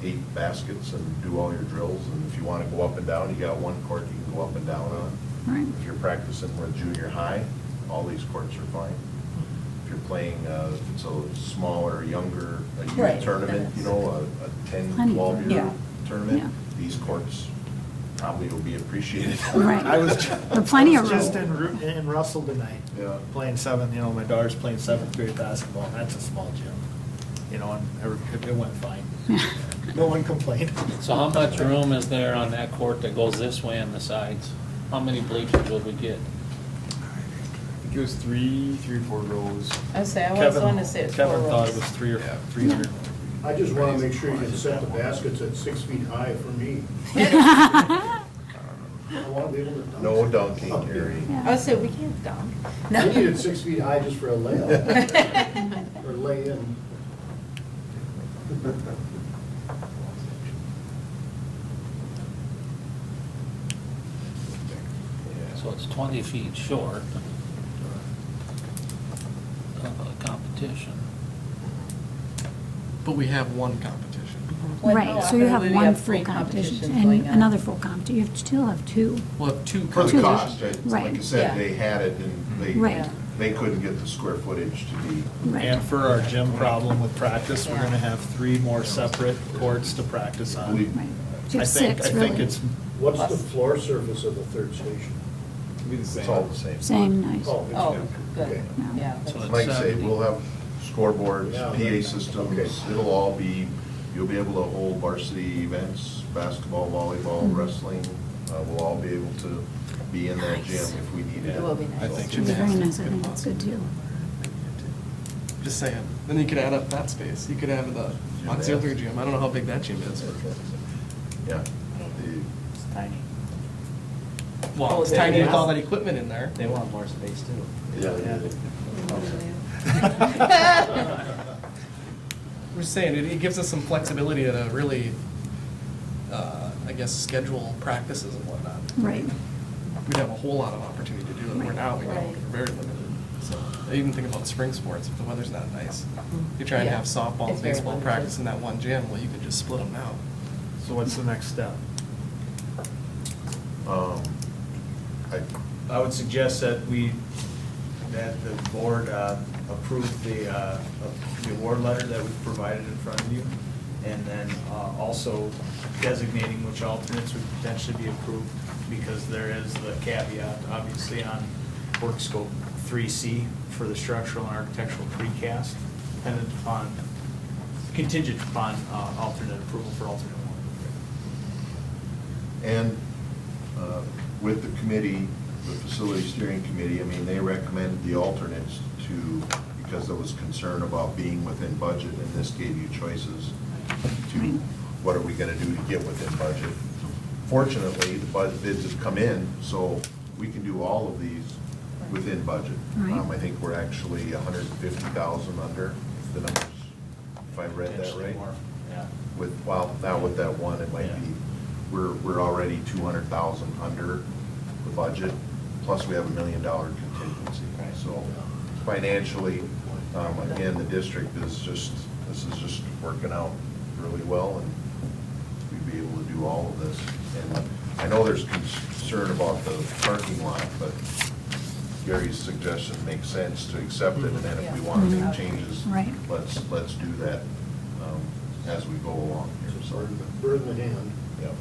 8 baskets and do all your drills. And if you want to go up and down, you got 1 court you can go up and down on. Right. If you're practicing with junior high, all these courts are fine. If you're playing, if it's a smaller, younger, a Right, youth tournament, then you know, a 10, Plenty of 12 room. year Yeah. tournament, Yeah. these courts probably will be appreciated. Right. I was There are plenty of just room. in Russell tonight. Yeah. Playing my daughter's playing 7th grade basketball, and that's a small gym. You know, and it went fine. No one complained. So how much room is there on that court that goes this way on the sides? How many bleachers would we get? I think it was 3 or 4 rows. I say, I always wanted to say it's 4 Kevin thought it rows. was 300 or Yeah. 300. I just wanna make sure you can set the baskets at 6 feet high for me. I wanna be able to dunk. No dunking, Gary. I would say, we can't dunk. I needed 6 feet high just for a layup, or lay in. So it's 20 feet short of a competition. But we have one competition. When- Right, how so you often have do they one have full 3 competition competitions going and on? another full competition. You still have 2. We'll have 2 For the Two. cost, competitions. like I Right. said, Yeah. they had it and Right. they couldn't get the square footage to be. Right. And for our gym problem with practice, we're Yeah. gonna have 3 more separate courts to practice on. Believe- Right. So you have 6, I think really. it's, What's the floor surface of the 3rd station? It'll be the same. It's all the same. Same, nice. Oh, it's Oh, okay. good, yeah. So that's- it's Like I say, 70. we'll have scoreboards, Yeah. PA systems, Okay. it'll all be, you'll be able to hold varsity events, basketball, volleyball, wrestling. We'll all be able to be in that gym if we need it. It will be I nice. think It'd be very nice, I think that's good too. Just saying. Then you could add up that space. You could have the auxiliary gym. I don't know how big that gym is. Yeah. It's tiny. Well, Oh, it's they- tiny with yeah. all that equipment in there. They want more space too. Yeah. Yeah. We're saying, it gives us some flexibility to really, I guess, schedule practices and whatnot. Right. We'd have a whole lot of opportunity to do it, where now we don't, Right. we're very limited. So, I even think about spring sports, if the weather's not nice. You try and Yeah. have softball It's and very baseball limited. practice in that one gym, well, you could just split them now. So what's the next step? I would suggest that that the board approve the award letter that we've provided in front of you, and then also designating which alternates would potentially be approved, because there is the caveat, obviously, on work scope 3C for the structural and architectural precast, contingent upon alternate approval for alternate one. And with the committee, the facility steering committee, I mean, they recommended the alternates because there was concern about being within budget, and this gave you choices to, what are we gonna do to get within budget? Fortunately, the bids have come in, so we can do all of these within budget. Right. I think we're actually 150,000 under the numbers, if I read that Potentially right. more, yeah. Now with that one, it might be, we're already 200,000 under the budget, plus we have $1 million contingency. Right. So financially, again, the district is this is just working out really well, and we'd be able to do all of this. And I know there's concern about the parking lot, but Gary's suggestion makes sense to accept it, and then if we want to make changes, Right. let's do that as we go along here. So, Bird in the hand. yeah.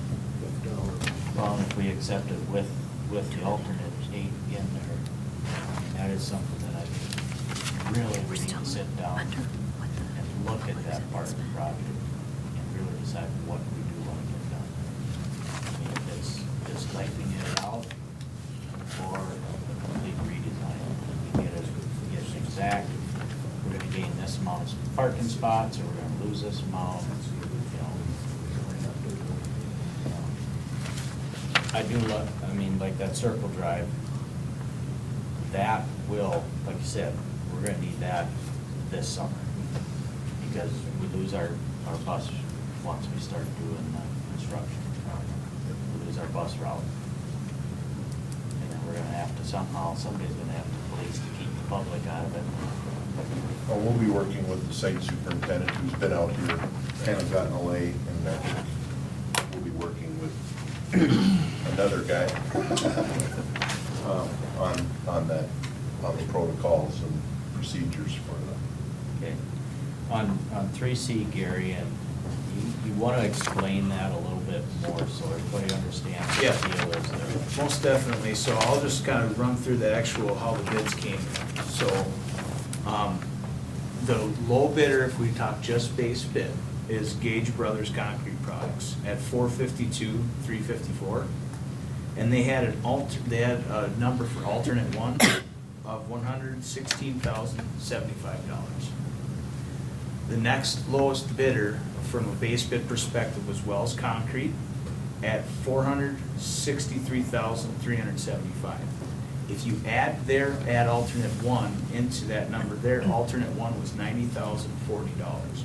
Well, if we accept it with the alternate 8 in there, that is something that I think really we need to sit down and look at that part of the project and really decide what we do want to get done. I mean, if it's just typing it out or a complete redesign, we get an exact, we're gonna gain this amount of parking spots, or we're gonna lose this amount, you know. I do love, I mean, like that Circle Drive, that will, like you said, we're gonna need that this summer. Because we lose our bus once we start doing the construction. We lose our bus route. And then we're gonna have to somebody's gonna have to police to keep the public out of it. Well, we'll be working with the site superintendent who's been out here, kind of gotten away, and I think we'll be working with another guy on the protocols and procedures for the. Okay. On 3C, Gary, and you want to explain that a little bit more so everybody understands what Yeah. the deal is there. Most definitely, so I'll just kind of run through the actual, how the bids came in. So, the low bidder, if we talk just base bid, is Gage Brothers Concrete Products at $452,354. And they had a number for alternate one of $116,075. The next lowest bidder from a base bid perspective was Wells Concrete at $463,375. If you add alternate one into that number, their alternate one was $90,040.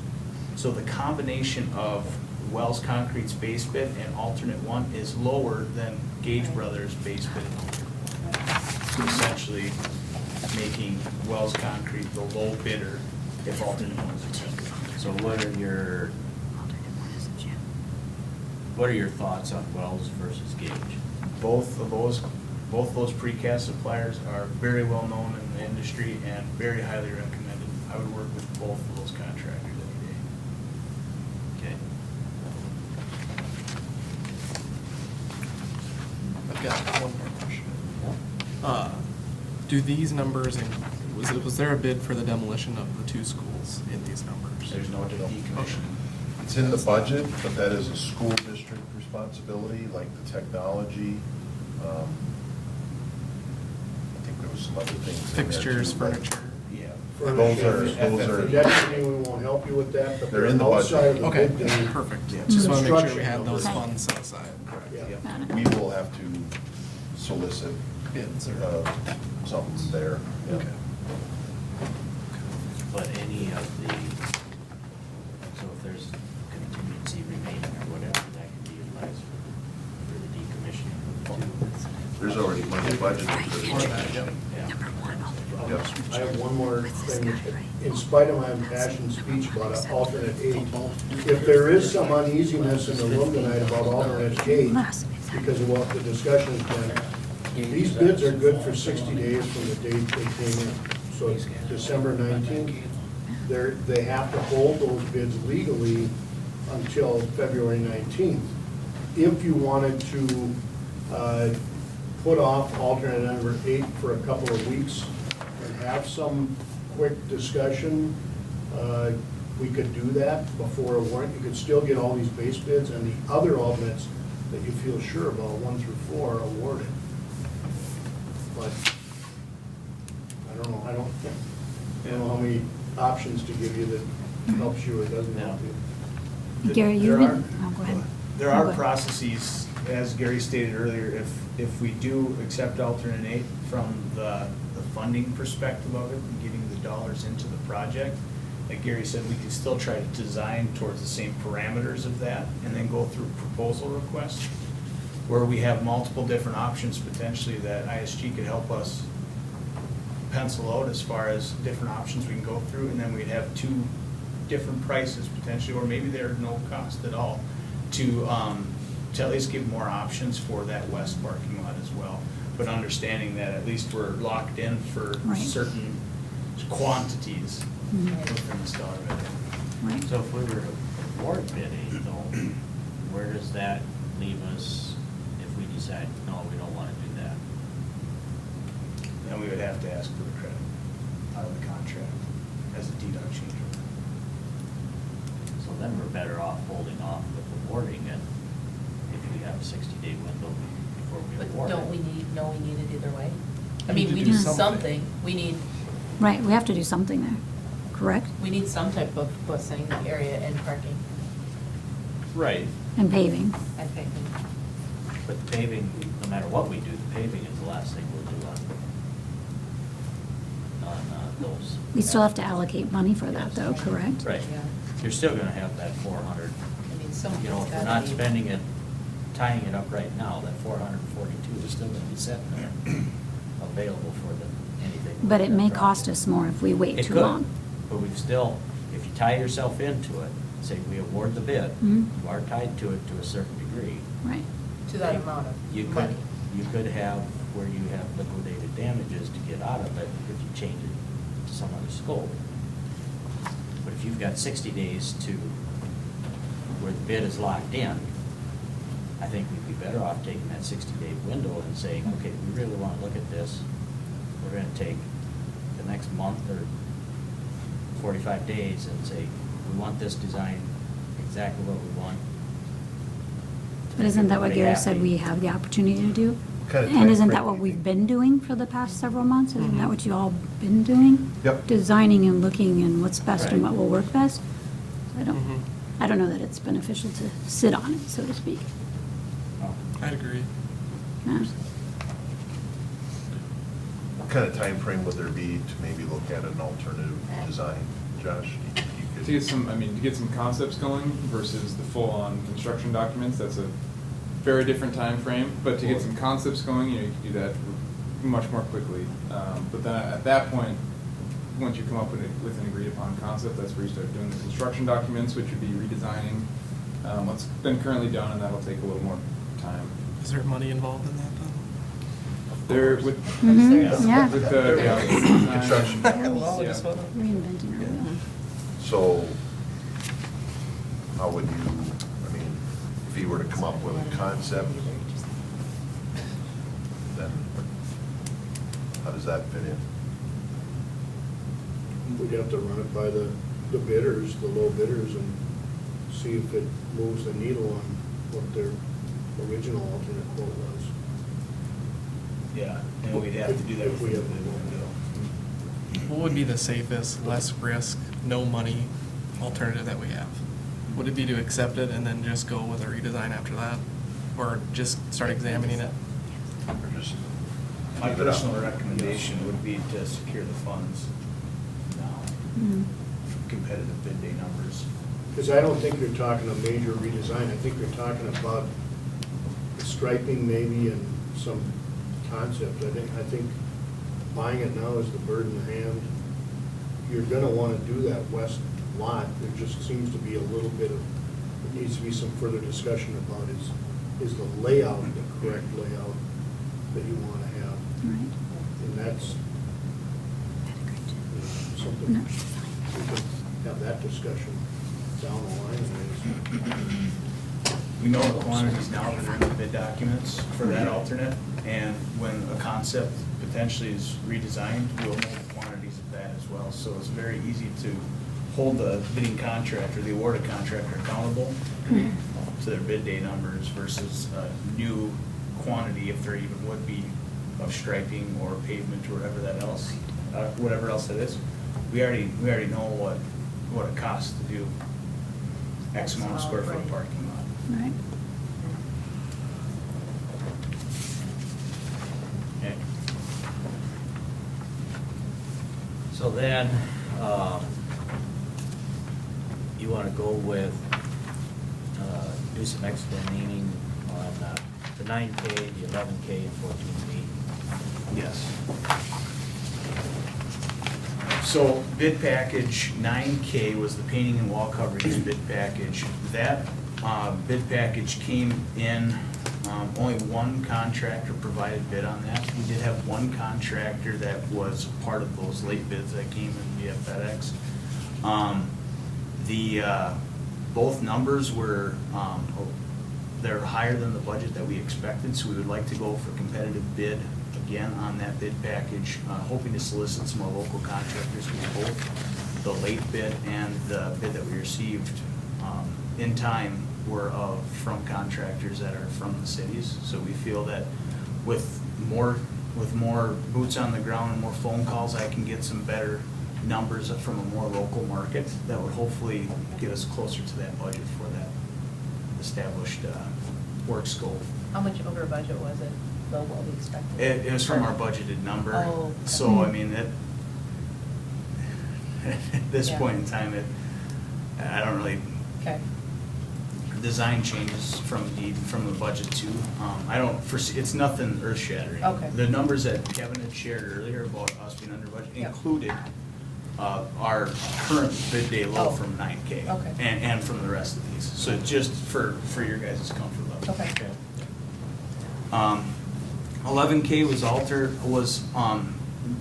So the combination of Wells Concrete's base bid and alternate one is lower than Gage Brothers' base bid and alternate one. So essentially making Wells Concrete the low bidder if alternate one is accepted. So what are your thoughts on Wells versus Gage? Both those precast suppliers are very well known in the industry and very highly recommended. I would work with both of those contractors any day. Okay. I've got one more question. Do these numbers, was there a bid for the demolition of the 2 schools in these numbers? There's no decommissioning. It's in the budget, but that is a school district responsibility, like the technology. I think there was some other things in there, Fixtures, too, but- furniture? Yeah. Those are, Deputy, we won't help you with that, but They're in the budget. outside of the Okay, bid day. perfect. Yeah. Just want to make sure we Construction had those numbers. funds set aside. Yeah. Uh, Got it. we will have to solicit Bids or, something there. Yeah. okay. But any of the, so if there's contingency remaining or whatever, that can be utilized for the decommissioning of the two. There's already money budgeted for the decommissioning. Yeah. Yes. I have one more thing. In spite of my impassioned speech about an alternate eight, if there is some uneasiness in the room tonight about alternate eight, because of what the discussion has been, these bids are good for 60 days from the date they came in. So it's December 19th. They have to hold those bids legally until February 19th. If you wanted to put off alternate number 8 for a couple of weeks and have some quick discussion, we could do that before a warrant. You could still get all these base bids and the other alternates that you feel sure about, 1 through 4, awarded. But I don't know how many options to give you that helps you or doesn't help you. Gary, you There would, oh, go ahead. There Oh, are go ahead. processes, as Gary stated earlier, if we do accept alternate 8 from the funding perspective of it and getting the dollars into the project, like Gary said, we could still try to design towards the same parameters of that and then go through proposal requests where we have multiple different options potentially that ISG could help us pencil out as far as different options we can go through, and then we'd have 2 different prices potentially, or maybe they're no cost at all, to at least give more options for that west parking lot as well. But understanding that at least we're locked in for Right. certain quantities Mhm. within the stellar bid. Right. So if we were to award bid 8 though, where does that leave us if we decide, no, we don't want to do that? Then we would have to ask for the credit out of the contract as a deduct change order. So then we're better off holding off with awarding it if we have a 60-day window before we But award it. don't we need it either way? I We mean, need we to need do something. something. Right, we have to do something there, correct? We need some type of busing area and parking, Right. And paving. I think. But the paving, no matter what we do, the paving is the last thing we'll do on those. We still have to allocate money for that though, correct? Right. Yeah. You're still gonna have that 400, I mean, some. you know, if we're not spending it, tying it up right now, that 442 is still gonna be sitting there, available for anything. But it may cost us more if we wait It too could, long. but we've still, if you tie yourself into it, say we award the bid, Mhm. you are tied to it to a certain degree. Right. To that amount You of could, money. you could have where you have liquidated damages to get out of it if you change it to some other scope. But if you've got 60 days to, where the bid is locked in, I think we'd be better off taking that 60-day window and saying, okay, we really want to look at this. We're going to take the next month or 45 days and say, we want this design, exactly what we want. to But make isn't that what everybody Gary said happy. we have the opportunity to do? What kind of And isn't timeframe that do what you we've think? been doing for the past several months? Isn't that what you all been doing? Yep. Designing and looking and what's best and Right. what will work best? I don't, Mhm. I don't know that it's beneficial to sit on it, so to speak. Oh. I'd agree. Yeah. What kind of time frame would there be to maybe look at an alternative design, Josh? Do you think you could- To get some, I mean, to get some concepts going versus the full-on construction documents, that's a very different time frame. But to get some concepts going, you know, you can do that much more quickly. But then at that point, once you come up with an agreed-upon concept, that's where you start doing the construction documents, which would be redesigning what's been currently done, and that'll take a little more time. Is there money involved in that though? There, with, Mhm, yeah. with the, yeah, with the design. Construction. Well, Yeah. just wanna- Reinventing our wheel. So, how would you, I mean, if he were to come up with a concept, then how does that fit in? We'd have to run it by the bidders, the low bidders, and see if it moves the needle on what their original alternate quote was. Yeah, and we'd have to do that If we with have the the window. What would be the safest, less risk, no money alternative that we have? Would it be to accept it and then just go with a redesign after that? Or just start examining it? Or just My leave it up? personal recommendation would be to secure the funds now. Mm. competitive bid day numbers. Because I don't think you're talking a major redesign, I think you're talking about striping maybe and some concept. I think buying it now is the bird in the hand. You're gonna wanna do that west lot, there just seems to be a little bit of, there needs to be some further discussion about is the layout the correct layout that you wanna have? Right. And that's, something, No. we could have that discussion down the line. We know the quantities now that are in the bid documents for that alternate, and when a concept potentially is redesigned, we'll know the quantities of that as well. So it's very easy to hold the bidding contractor, the awarded contractor accountable to their bid day numbers versus a new quantity, if there even would be, of striping or pavement or whatever else that is. We already know what it costs to do X amount of square foot parking lot. Right. Okay. So then, you wanna go with, do some explaining on the 9K, the 11K, and 14B. Yes. So bid package 9K was the painting and wall coverage bid package. That bid package came in, only one contractor provided bid on that. We did have one contractor that was part of those late bids that came in via FedEx. Both numbers were, they're higher than the budget that we expected, so we would like to go for competitive bid again on that bid package, hoping to solicit some more local contractors with both the late bid and the bid that we received in time were from contractors that are from the cities. So we feel that with more boots on the ground and more phone calls, I can get some better numbers from a more local market that would hopefully get us closer to that budget for that established work scope. How much over budget was it, below what we expected? It was from our budgeted number. Oh, okay. So, I mean, at this Yeah. point in time, I don't really, Okay. design changes from the budget too. I don't foresee, it's nothing earth shattering. Okay. The numbers that Kevin had shared earlier about us being under budget Yep. included our current bid day low Oh. from 9K. Okay. And from the rest of these. So just for your guys' comfort level. Okay. 11K was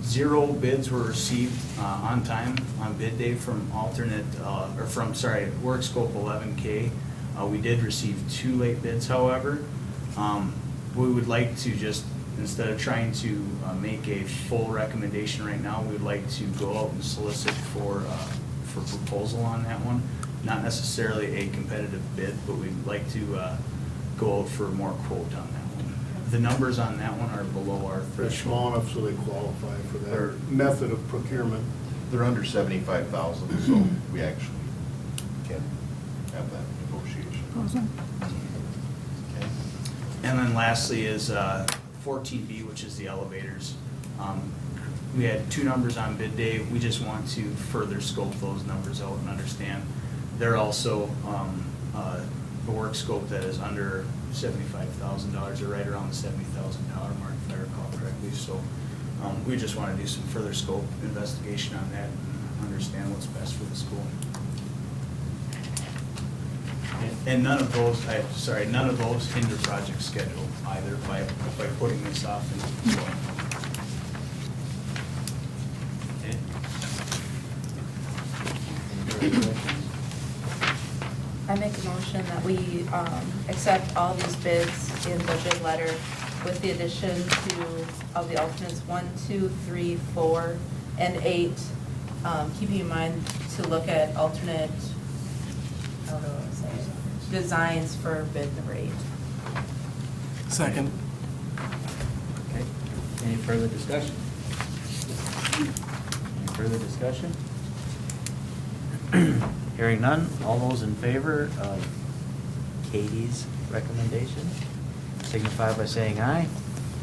0 bids were received on time on bid day from work scope 11K. We did receive 2 late bids, however. We would like to just, instead of trying to make a full recommendation right now, we would like to go out and solicit for proposal on that one. Not necessarily a competitive bid, but we'd like to go out for more quote on that one. The numbers on that one are below our They're threshold. small enough so they qualify for They're- that method of procurement. They're under 75,000, so we actually can have that negotiation. Proposal. Okay. And then lastly is 14B, which is the elevators. We had 2 numbers on bid day. We just want to further scope those numbers out and understand. They're also a work scope that is under $75,000 or right around the $70,000 mark, if I recall correctly. So we just want to do some further scope investigation on that and understand what's best for the school. And none of those hinder project schedule either by putting this off and going. Okay. Any further questions? I make a motion that we accept all these bids in the bid letter with the addition of the alternates 1, 2, 3, 4, and 8. Keeping in mind to look at alternate, how do I say it, designs for bid number 8. Second. Okay, any further discussion? Any further discussion? Hearing none, all those in favor of Katie's recommendation signify by saying aye.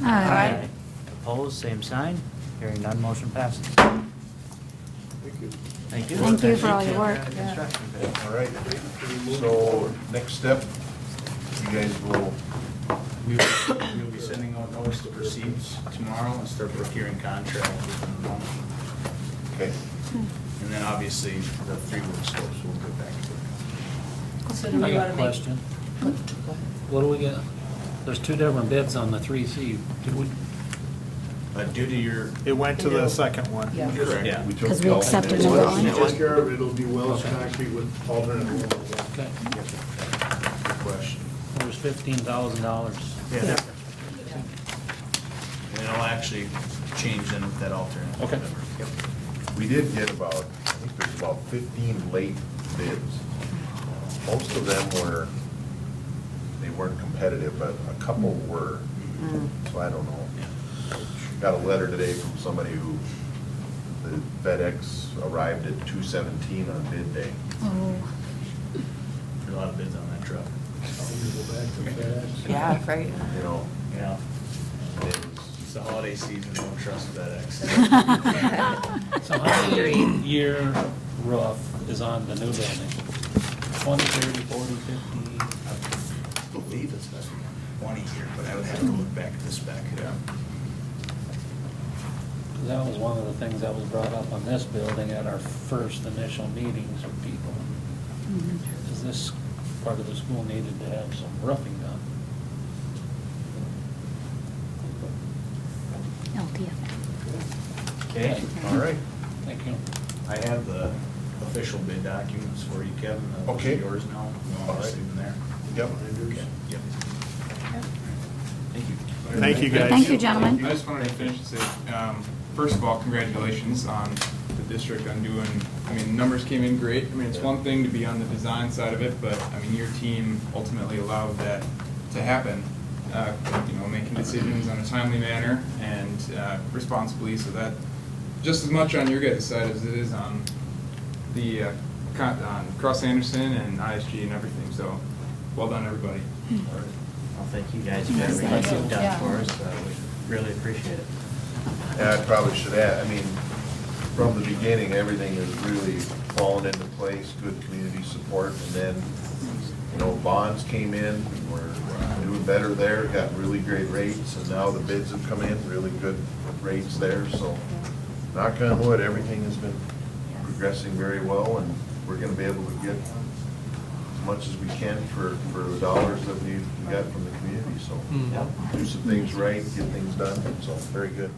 Aye. Opposed, same sign. Hearing none, motion passes. Thank you. Thank you. Thank you for all your work. All right, so next step, you guys will, We'll be sending out notice to proceed tomorrow and start procuring contracts within a month. okay, And then obviously the 3 work scopes will get back to it. So do we I got wanna a make? question. Go ahead. What do we get? There's 2 different bids on the 3C. Did we, Due to your, It went to the second one. Yeah. correct, yeah. we took. 'Cause we the accepted alternate the ones. drawing. Take care of it, it'll be Wells Concrete with alternate one. okay, Good question. there's $15,000. Yeah. And it'll actually change then with that alternate. Okay. Yep. We did get about, I think there's about 15 late bids. Most of them were, they weren't competitive, but a couple were. So I don't know. Got a letter today from somebody who, the FedEx arrived at 217 on bid day. Oh, There's a lot of bids on that truck. Yeah, right. You know, Yeah. it was, It's the holiday season, don't trust FedEx. So how many year roof is on the new building? 20, 30, 40, 50? I believe it's 20 here, but I would have to look back at the spec. Yeah. That was one of the things that was brought up on this building at our first initial meetings with people. Is this part of the school needed to have some roofing done? LTF. Okay. all right. Thank you. I have the official bid documents for you, Kevin. Those are Okay. yours now. You All want to right. see them there? Yep. Okay. Yep. Thank you. Thank you, guys. Thank you, gentlemen. I just wanted to finish and say, first of all, congratulations on the district on doing, I mean, numbers came in great. I mean, it's one thing to be on the design side of it, but, I mean, your team ultimately allowed that to happen. You know, making decisions on a timely manner and responsibly, so that, just as much on your guys' side as it is on the, on Cross Anderson and ISG and everything, so, well done, everybody. Well, thank you guys for everything you've done for us. We really appreciate it. And I probably should add, I mean, from the beginning, everything has really fallen into place, good community support, and then, you know, bonds came in, we're doing better there, got really great rates, and now the bids have come in, really good rates there, so knock on wood, everything has been progressing very well, and we're gonna be able to get as much as we can for the dollars that we got from the community, so do some things right, get things done, so very good.